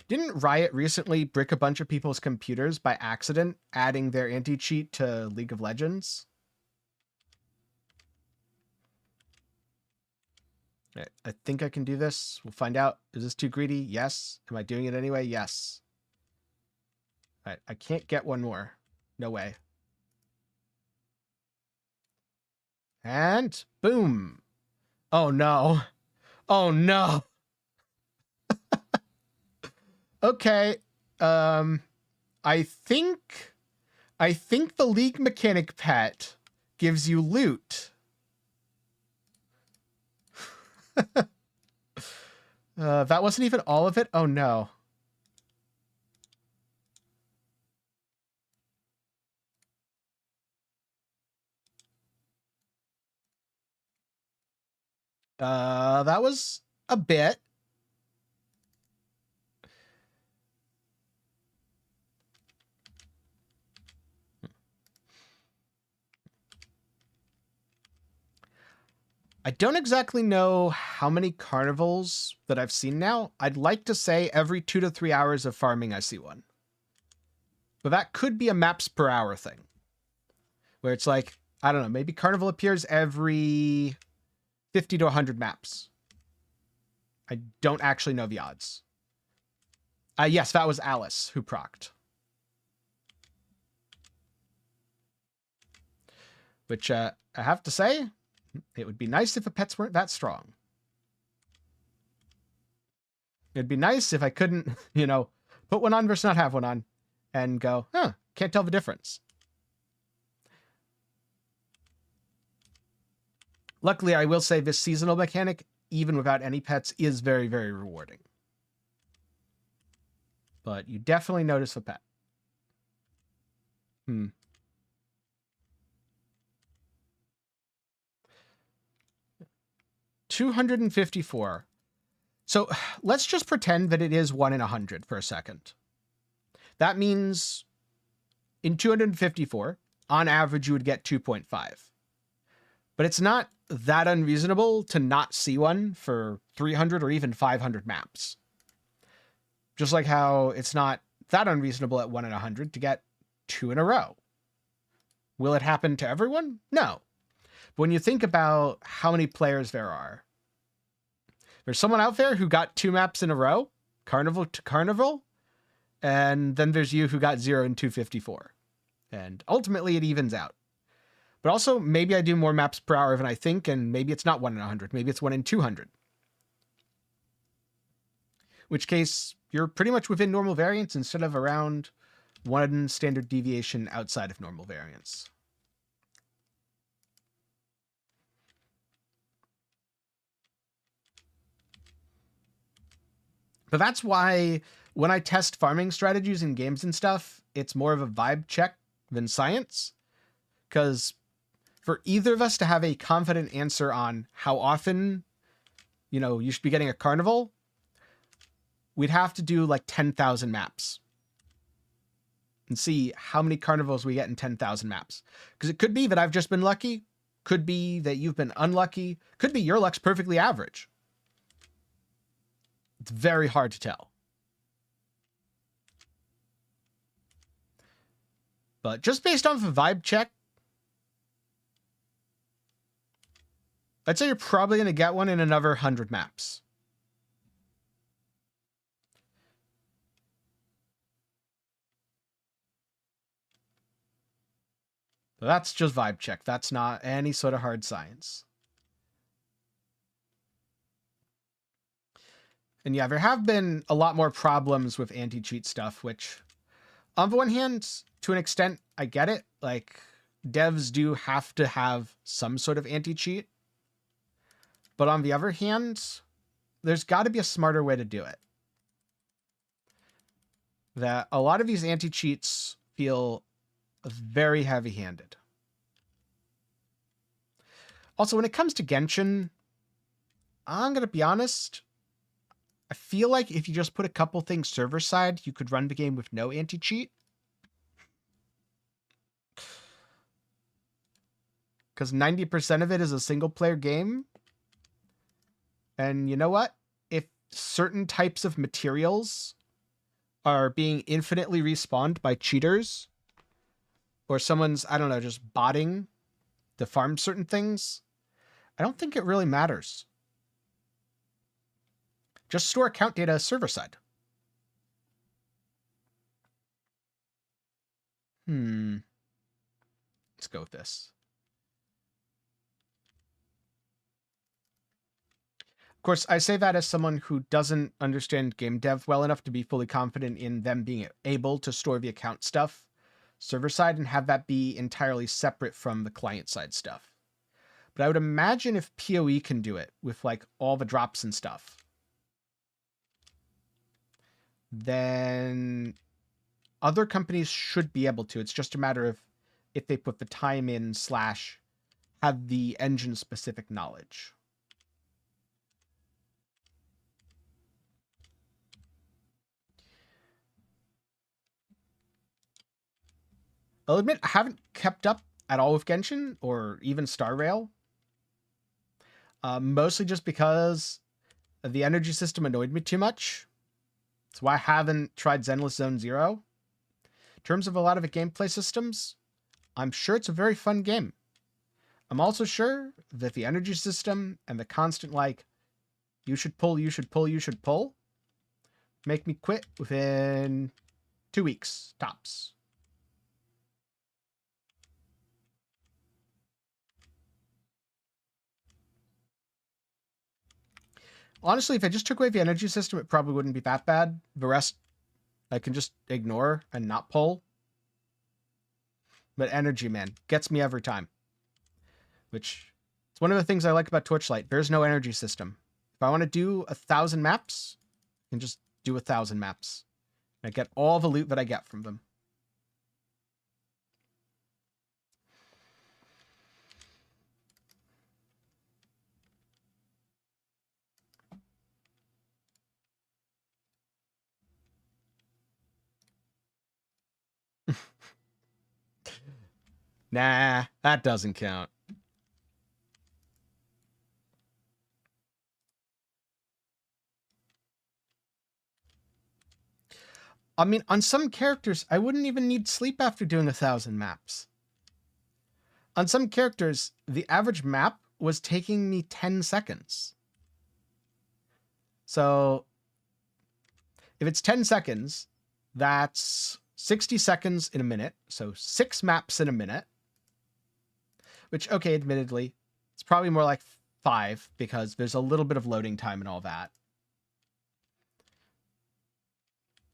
Didn't Riot recently brick a bunch of people's computers by accident, adding their anti-cheat to League of Legends? I think I can do this. We'll find out. Is this too greedy? Yes. Am I doing it anyway? Yes. All right, I can't get one more. No way. And boom. Oh no. Oh no. Okay. I think the League Mechanic pet gives you loot. That wasn't even all of it? Oh no. That was a bit. I don't exactly know how many carnivals that I've seen now. I'd like to say every 2 to 3 hours of farming I see one. But that could be a maps per hour thing. Where it's like, I don't know, maybe carnival appears every 50 to 100 maps. I don't actually know the odds. Yes, that was Alice who procced. Which, I have to say, it would be nice if the pets weren't that strong. It'd be nice if I couldn't, you know, put one on versus not have one on and go, huh, can't tell the difference. Luckily, I will say this seasonal mechanic, even without any pets, is very, very rewarding. But you definitely notice a pet. 254. So let's just pretend that it is 1 in 100 for a second. That means in 254, on average, you would get 2.5. But it's not that unreasonable to not see one for 300 or even 500 maps. Just like how it's not that unreasonable at 1 in 100 to get 2 in a row. Will it happen to everyone? No. But when you think about how many players there are, there's someone out there who got 2 maps in a row, Carnival to Carnival, and then there's you who got 0 in 254. And ultimately it evens out. But also, maybe I do more maps per hour than I think, and maybe it's not 1 in 100. Maybe it's 1 in 200. Which case, you're pretty much within normal variance instead of around 1 standard deviation outside of normal variance. But that's why when I test farming strategies in games and stuff, it's more of a vibe check than science. Because for either of us to have a confident answer on how often, you should be getting a carnival, we'd have to do like 10,000 maps and see how many carnivals we get in 10,000 maps. Because it could be that I've just been lucky. Could be that you've been unlucky. Could be your luck's perfectly average. It's very hard to tell. But just based off a vibe check, I'd say you're probably going to get one in another 100 maps. But that's just vibe check. That's not any sort of hard science. And yeah, there have been a lot more problems with anti-cheat stuff, which on the one hand, to an extent, I get it. Like, devs do have to have some sort of anti-cheat. But on the other hand, there's got to be a smarter way to do it. That a lot of these anti-cheats feel very heavy-handed. Also, when it comes to Genshin, I'm going to be honest, I feel like if you just put a couple things server-side, you could run the game with no anti-cheat. Because 90% of it is a single-player game. And you know what? If certain types of materials are being infinitely respawned by cheaters, or someone's, I don't know, just botting to farm certain things, I don't think it really matters. Just store account data server-side. Let's go with this. Of course, I say that as someone who doesn't understand game dev well enough to be fully confident in them being able to store the account stuff server-side and have that be entirely separate from the client-side stuff. But I would imagine if PoE can do it with like all the drops and stuff, then other companies should be able to. It's just a matter of if they put the time in / have the engine-specific knowledge. I'll admit, I haven't kept up at all with Genshin or even Star Rail. Mostly just because the energy system annoyed me too much. That's why I haven't tried Zenless Zone Zero. In terms of a lot of the gameplay systems, I'm sure it's a very fun game. I'm also sure that the energy system and the constant, like, you should pull, make me quit within 2 weeks, tops. Honestly, if I just took away the energy system, it probably wouldn't be that bad. The rest, I can just ignore and not pull. But energy, man, gets me every time. Which, it's It's one of the things I like about Torchlight. There's no energy system. If I want to do 1,000 maps, I can just do 1,000 maps. I get all the loot that I get from them. Nah, that doesn't count. I mean, on some characters, I wouldn't even need sleep after doing 1,000 maps. On some characters, the average map was taking me 10 seconds. So if it's 10 seconds, that's 60 seconds in a minute. So 6 maps in a minute. Which, okay, admittedly, it's probably more like 5 because there's a little bit of loading time and all that.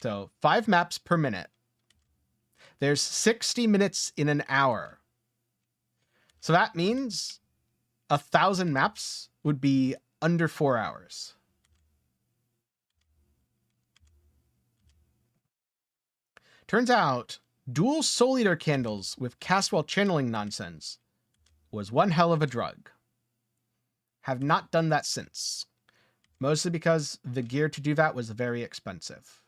So 5 maps per minute. There's 60 minutes in an hour. So that means 1,000 maps would be under 4 hours. Turns out, dual Soul Eater candles with cast while channeling nonsense was one hell of a drug. Have not done that since. Mostly because the gear to do that was very expensive.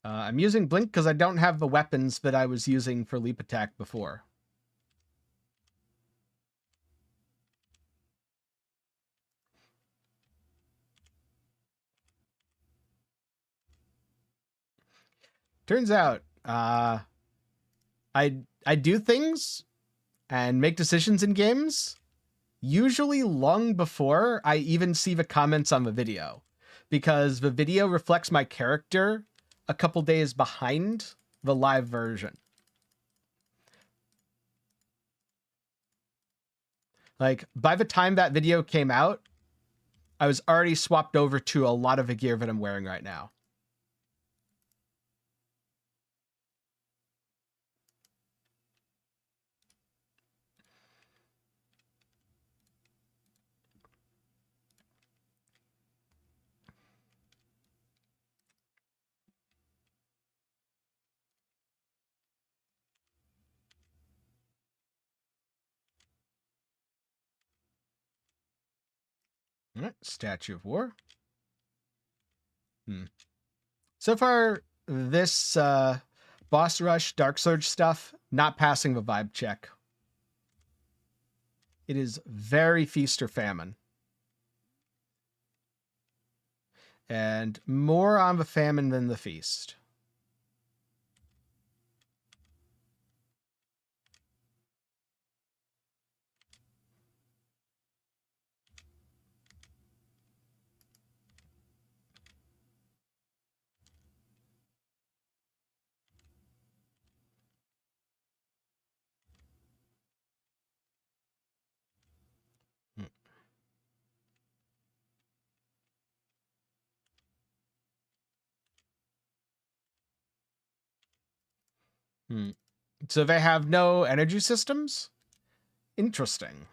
I'm using Blink because I don't have the weapons that I was using for Leap Attack before. Turns out, I do things and make decisions in games usually long before I even see the comments on the video, because the video reflects my character a couple days behind the live version. Like, by the time that video came out, I was already swapped over to a lot of the gear that I'm wearing right now. All right, Statue of War. So far, this Boss Rush, Dark Surge stuff, not passing the vibe check. It is very feast or famine. And more on the famine than the feast. So they have no energy systems? Interesting.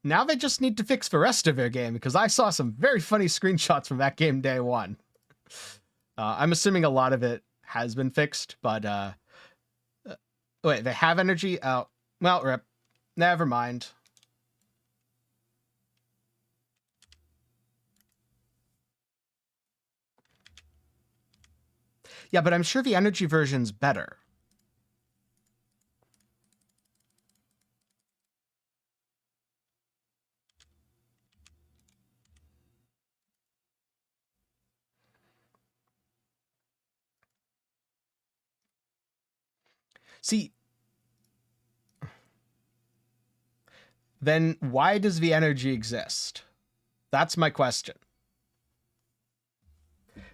Now they just need to fix the rest of their game, because I saw some very funny screenshots from that game day one. I'm assuming a lot of it has been fixed, but wait, they have energy? Oh, well, rip. Never mind. Yeah, but I'm sure the energy version's better. See, then why does the energy exist? That's my question.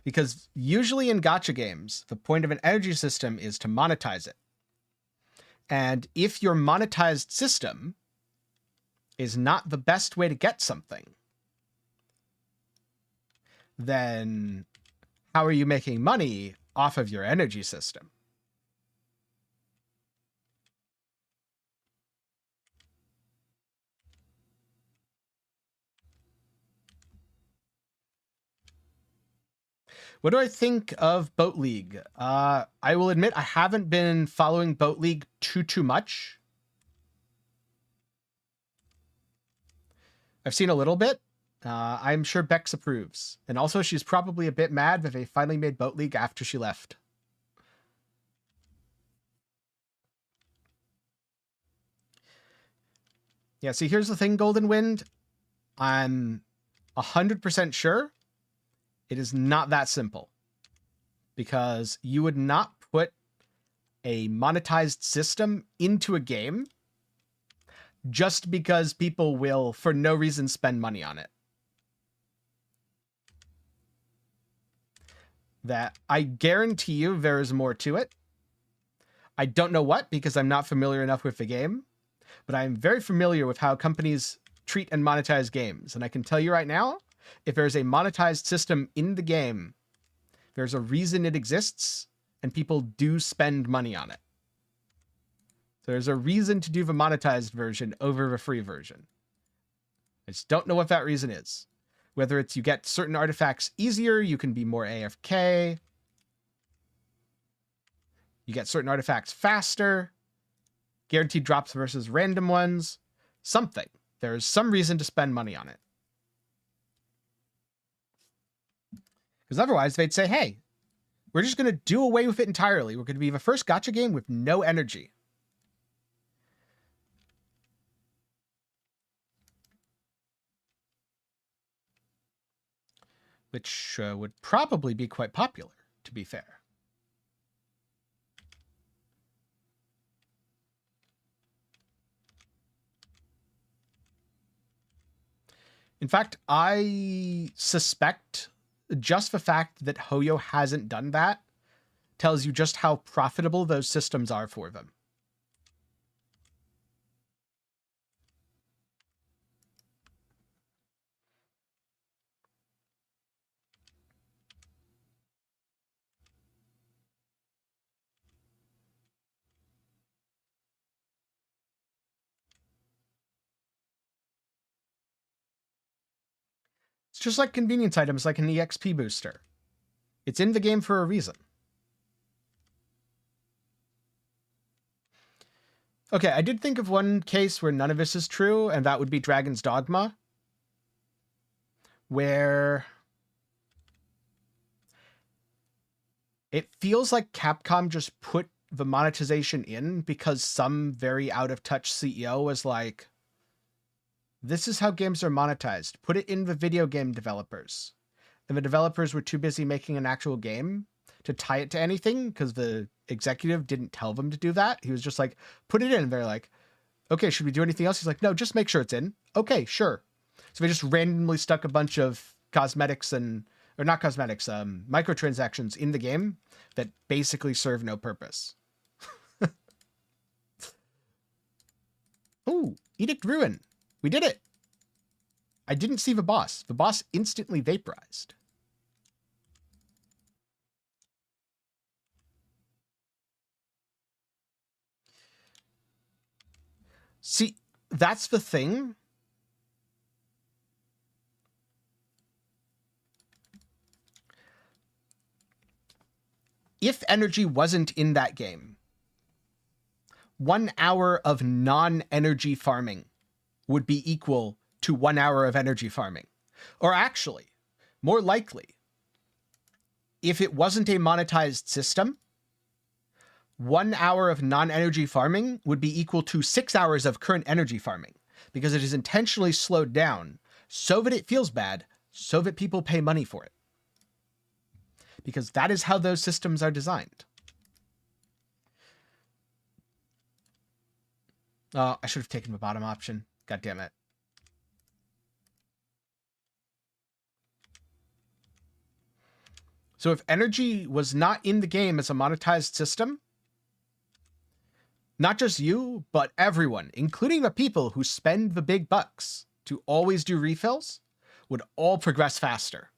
Because usually in gacha games, the point of an energy system is to monetize it. And if your monetized system is not the best way to get something, then how are you making money off of your energy system? What do I think of Boat League? I will admit I haven't been following Boat League too much. I've seen a little bit. I'm sure Bex approves. And also she's probably a bit mad that they finally made Boat League after she left. Yeah, see, here's the thing, Golden Wind. I'm 100% sure it is not that simple. Because you would not put a monetized system into a game just because people will, for no reason, spend money on it. That I guarantee you there is more to it. I don't know what, because I'm not familiar enough with the game, but I'm very familiar with how companies treat and monetize games. And I can tell you right now, if there's a monetized system in the game, there's a reason it exists, and people do spend money on it. There's a reason to do the monetized version over the free version. I just don't know what that reason is. Whether it's you get certain artifacts easier, you can be more AFK, you get certain artifacts faster, guaranteed drops versus random ones, something. There's some reason to spend money on it. Because otherwise they'd say, hey, we're just going to do away with it entirely. We're going to be the first gacha game with no energy. Which would probably be quite popular, to be fair. In fact, I suspect just the fact that Hoyo hasn't done that tells you just how profitable those systems are for them. It's just like convenience items, like an EXP booster. It's in the game for a reason. Okay, I did think of one case where none of this is true, and that would be Dragon's Dogma, where it feels like Capcom just put the monetization in because some very out-of-touch CEO was like, this is how games are monetized. Put it in the video game developers. And the developers were too busy making an actual game to tie it to anything because the executive didn't tell them to do that. He was just like, put it in. And they're like, okay, should we do anything else? He's like, no, just make sure it's in. Okay, sure. So they just randomly stuck a bunch of cosmetics or not cosmetics, microtransactions in the game that basically serve no purpose. Ooh, Edict Ruin. We did it. I didn't see the boss. The boss instantly vaporized. See, that's the thing. If energy wasn't in that game, 1 hour of non-energy farming would be equal to 1 hour of energy farming. Or actually, more likely, if it wasn't a monetized system, 1 hour of non-energy farming would be equal to 6 hours of current energy farming, because it is intentionally slowed down so that it feels bad, so that people pay money for it. Because that is how those systems are designed. Oh, I should have taken the bottom option. God damn it. So if energy was not in the game as a monetized system, Not just you, but everyone, including the people who spend the big bucks to always do refills, would all progress faster.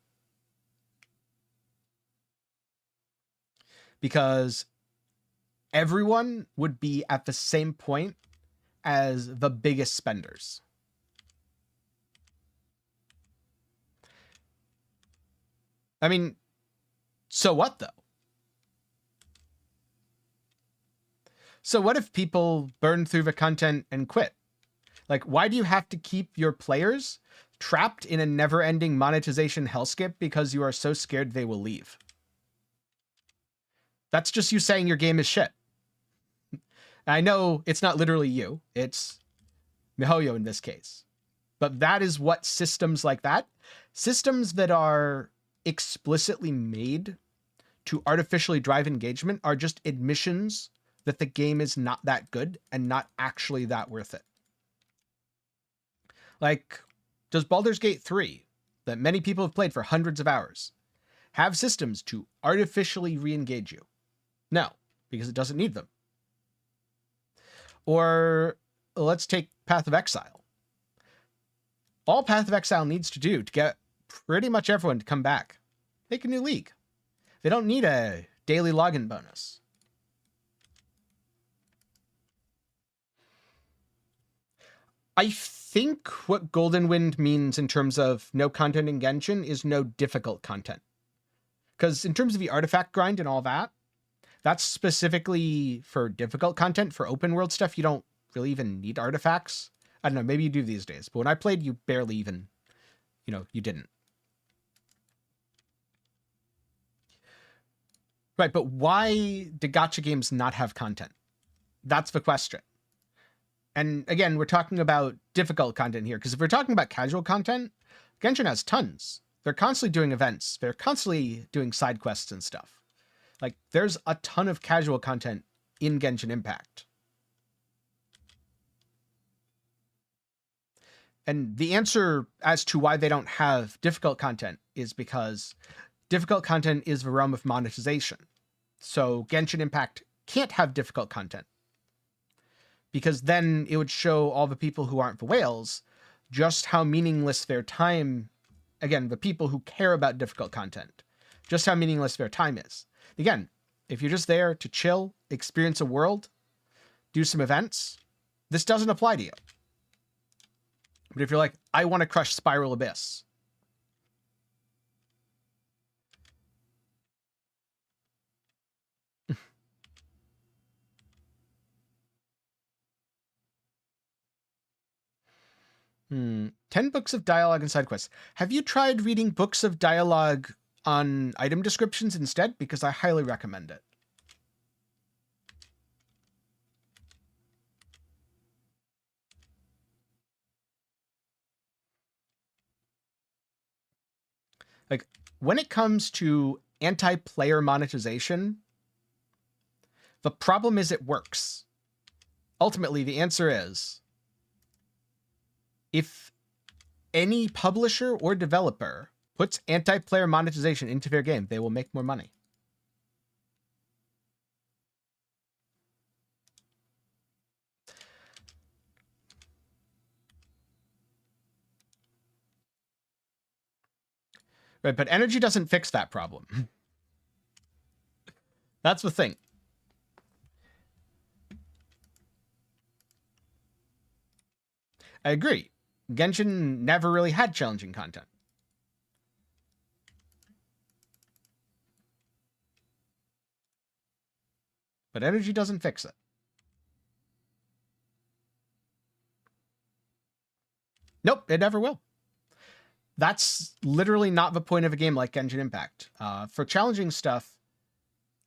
Because everyone would be at the same point as the biggest spenders. I mean, so what though? So what if people burn through the content and quit? Like, why do you have to keep your players trapped in a never-ending monetization hellscape because you are so scared they will leave? That's just you saying your game is shit. I know it's not literally you, it's MiHoYo in this case. But that is what systems like that, systems that are explicitly made to artificially drive engagement, are just admissions that the game is not that good and not actually that worth it. Like, does Baldur's Gate 3, that many people have played for hundreds of hours, have systems to artificially re-engage you? No, because it doesn't need them. Or let's take Path of Exile. All Path of Exile needs to do to get pretty much everyone to come back, make a new league. They don't need a daily login bonus. I think what Golden Wind means in terms of no content in Genshin is no difficult content. Because in terms of the artifact grind and all that, that's specifically for difficult content. For open world stuff, you don't really even need artifacts. I don't know, maybe you do these days. But when I played, you barely even, you didn't. Right, but why do gacha games not have content? That's the question. And again, we're talking about difficult content here, because if we're talking about casual content, Genshin has tons. They're constantly doing events. They're constantly doing side quests and stuff. Like, there's a ton of casual content in Genshin Impact. And the answer as to why they don't have difficult content is because difficult content is the realm of monetization. So Genshin Impact can't have difficult content, because then it would show all the people who aren't the whales just how meaningless their time, again, the people who care about difficult content, just how meaningless their time is. Again, if you're just there to chill, experience a world, do some events, this doesn't apply to you. But if you're like, I want to crush Spiral Abyss, Hmm. 10 books of dialogue and side quests. Have you tried reading books of dialogue on item descriptions instead? Because I highly recommend it. Like, when it comes to anti-player monetization, the problem is it works. Ultimately, the answer is, if any publisher or developer puts anti-player monetization into their game, they will make more money. Right, but energy doesn't fix that problem. That's the thing. I agree. Genshin never really had challenging content. But energy doesn't fix it. Nope, it never will. That's literally not the point of a game like Genshin Impact. For challenging stuff,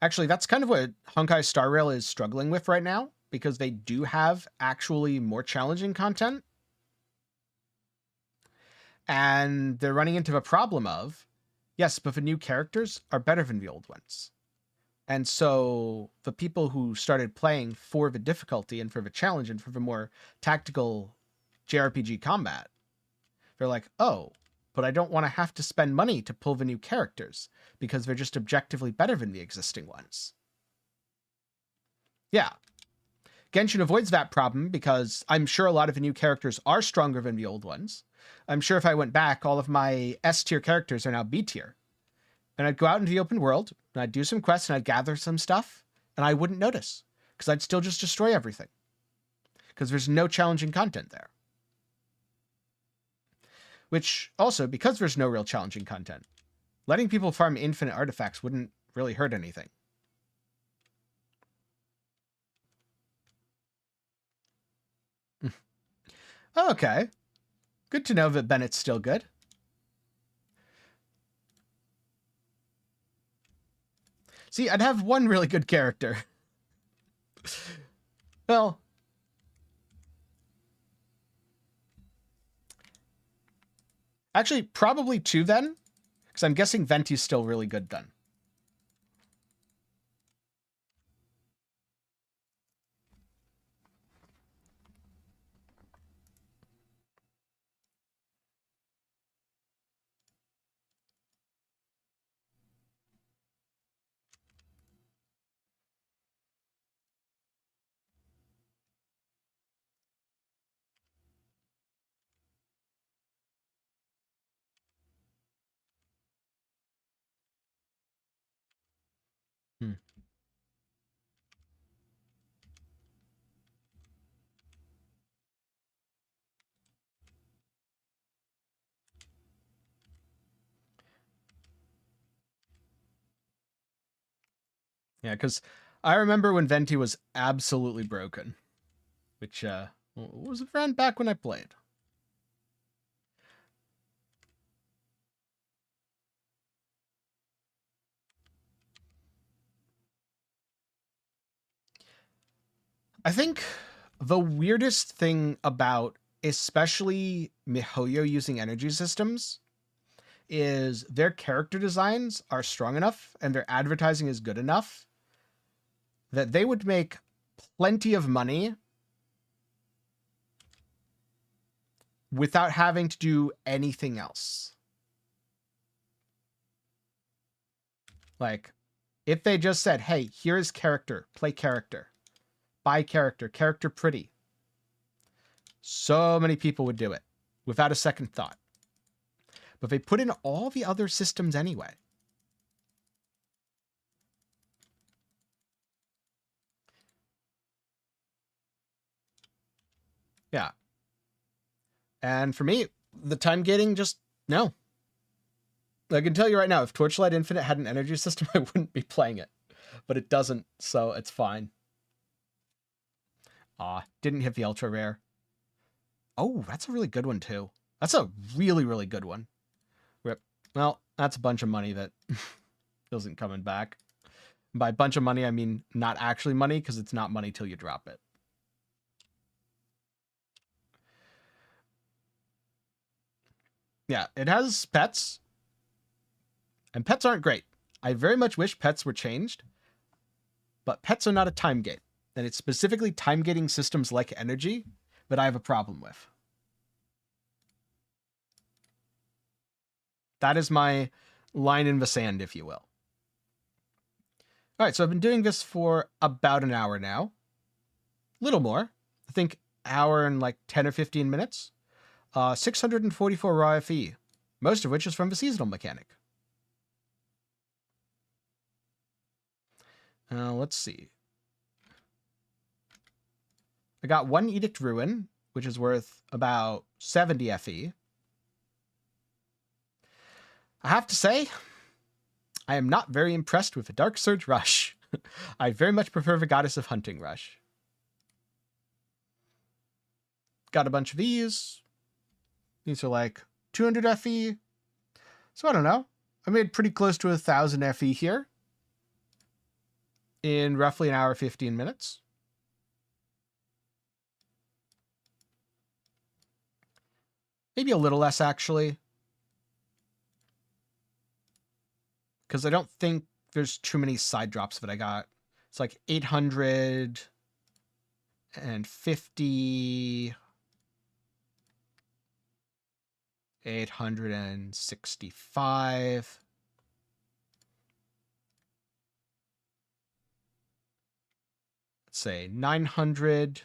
actually, that's kind of what Honkai Star Rail is struggling with right now, because they do have actually more challenging content. And they're running into the problem of, yes, but the new characters are better than the old ones. And so the people who started playing for the difficulty and for the challenge and for the more tactical JRPG combat, they're like, oh, but I don't want to have to spend money to pull the new characters because they're just objectively better than the existing ones. Yeah. Genshin avoids that problem because I'm sure a lot of the new characters are stronger than the old ones. I'm sure if I went back, all of my S tier characters are now B tier. And I'd go out into the open world, and I'd do some quests, and I'd gather some stuff, and I wouldn't notice, because I'd still just destroy everything. Because there's no challenging content there. Which, also, because there's no real challenging content, letting people farm infinite artifacts wouldn't really hurt anything. Okay. Good to know that Bennett's still good. See, I'd have one really good character. Well, actually, probably two then, because I'm guessing Venti's still really good then. Hmm. Yeah, because I remember when Venti was absolutely broken, which was around back when I played. I think the weirdest thing about especially MiHoYo using energy systems is their character designs are strong enough and their advertising is good enough that they would make plenty of money without having to do anything else. Like, if they just said, hey, here is character, play character, buy character, character pretty. So many people would do it without a second thought. But they put in all the other systems anyway. Yeah. And for me, the time gating just, no. I can tell you right now, if Torchlight Infinite had an energy system, I wouldn't be playing it. But it doesn't, so it's fine. Didn't hit the ultra rare. Oh, that's a really good one too. That's a really, really good one. Rip. Well, that's a bunch of money that isn't coming back. By a bunch of money, I mean not actually money, because it's not money till you drop it. Yeah, it has pets. And pets aren't great. I very much wish pets were changed. But pets are not a time gate. And it's specifically time gating systems like energy that I have a problem with. That is my line in the sand, if you will. All right, so I've been doing this for about an hour now. Little more. I think hour and like 10 or 15 minutes. 644 raw FE, most of which is from the seasonal mechanic. Let's see. I got one Edict Ruin, which is worth about 70 FE. I have to say, I am not very impressed with the Dark Surge Rush. I very much prefer the Goddess of Hunting Rush. Got a bunch of these. These are like 200 FE. So I don't know. I made pretty close to 1,000 FE here in roughly an hour, 15 minutes. Maybe a little less, actually. Because I don't think there's too many side drops that I got. It's like 850... 865. Let's let's say 900.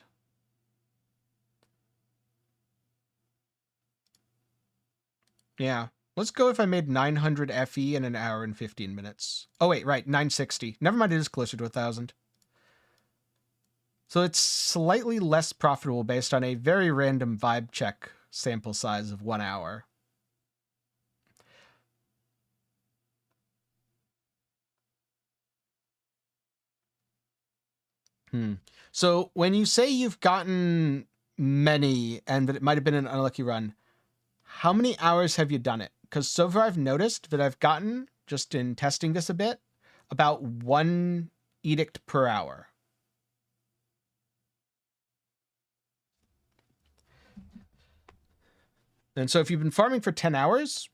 Yeah, let's go if I made 900 FE in an hour and 15 minutes. Oh, wait, right, 960. Never mind, it is closer to 1,000. So it's slightly less profitable based on a very random vibe check sample size of 1 hour. So when you say you've gotten many and that it might have been an unlucky run, how many hours have you done it? Because so far I've noticed that I've gotten, just in testing this a bit, about 1 edict per hour. And so if you've been farming for 10 hours,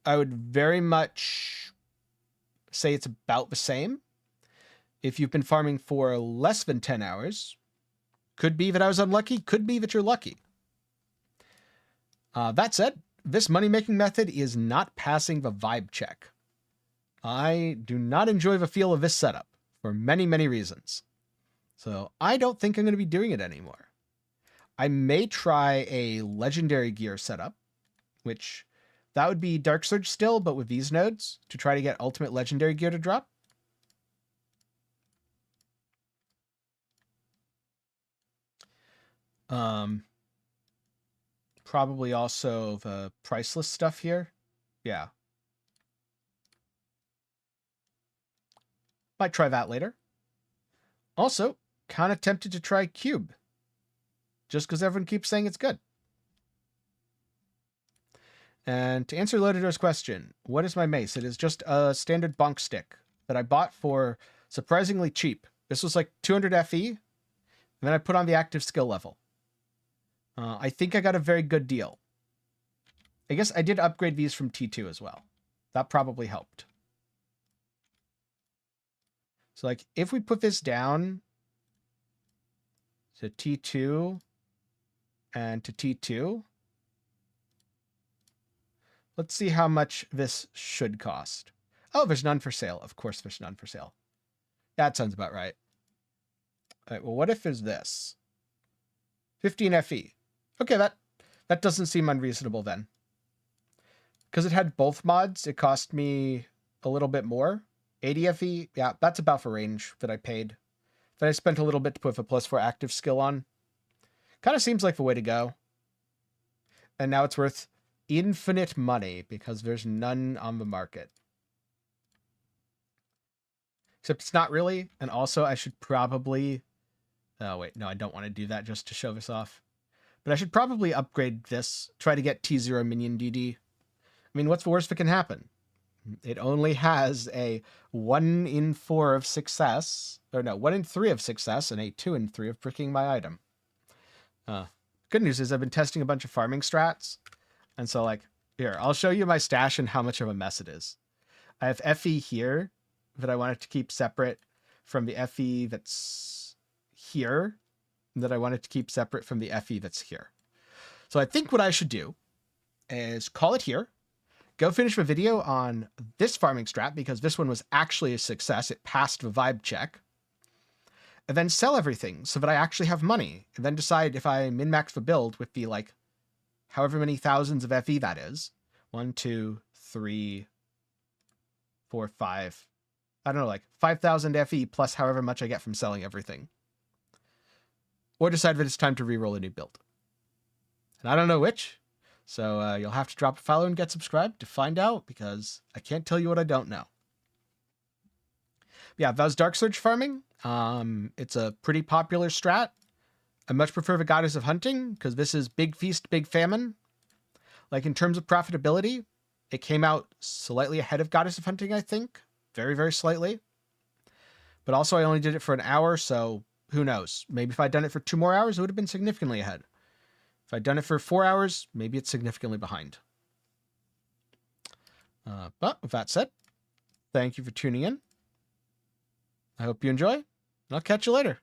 I would very much say it's about the same. If you've been farming for less than 10 hours, could be that I was unlucky, could be that you're lucky. That said, this money-making method is not passing the vibe check. I do not enjoy the feel of this setup for many, many reasons. So I don't think I'm going to be doing it anymore. I may try a legendary gear setup, which that would be Dark Surge still, but with these nodes to try to get ultimate legendary gear to drop. Probably also the priceless stuff here. Yeah. Might try that later. Also, kind of tempted to try Cube. Just because everyone keeps saying it's good. And to answer Lodidor's question, what is my mace? It is just a standard bonk stick that I bought for surprisingly cheap. This was like 200 FE, and then I put on the active skill level. I think I got a very good deal. I guess I did upgrade these from T2 as well. That probably helped. So like if we put this down to T2 and to T2, let's see how much this should cost. Oh, there's none for sale. Of course there's none for sale. That sounds about right. All right, well, what if there's this? 15 FE. Okay, that doesn't seem unreasonable then. Because it had both mods, it cost me a little bit more. 80 FE, yeah, that's about the range that I paid. Then I spent a little bit to put the +4 active skill on. Kind of seems like the way to go. And now it's worth infinite money because there's none on the market. Except it's not really. And also I should probably... Oh, wait, no, I don't want to do that just to show this off. But I should probably upgrade this, try to get T0 minion DD. I mean, what's the worst that can happen? It only has a 1 in 4 of success, or no, 1 in 3 of success, and a 2 in 3 of bricking my item. Good news is I've been testing a bunch of farming strats, and so like, here, I'll show you my stash and how much of a mess it is. I have FE here that I wanted to keep separate from the FE that's here, that I wanted to keep separate from the FE that's here. So I think what I should do is call it here, go finish the video on this farming strat because this one was actually a success. It passed the vibe check. And then sell everything so that I actually have money. And then decide if I min-max the build with the like however many thousands of FE that is. 1, 2, 3, 4, 5. I don't know, like 5,000 FE plus however much I get from selling everything. Or decide that it's time to reroll a new build. And I don't know which. So you'll have to drop a follow and get subscribed to find out because I can't tell you what I don't know. Yeah, that was Dark Surge farming. It's a pretty popular strat. I much prefer the Goddess of Hunting because this is big feast, big famine. Like in terms of profitability, it came out slightly ahead of Goddess of Hunting, I think. Very, very slightly. But also I only did it for an hour, so who knows? Maybe if I'd done it for 2 more hours, it would have been significantly ahead. If I'd done it for 4 hours, maybe it's significantly behind. But with that said, thank you for tuning in. I hope you enjoy, and I'll catch you later.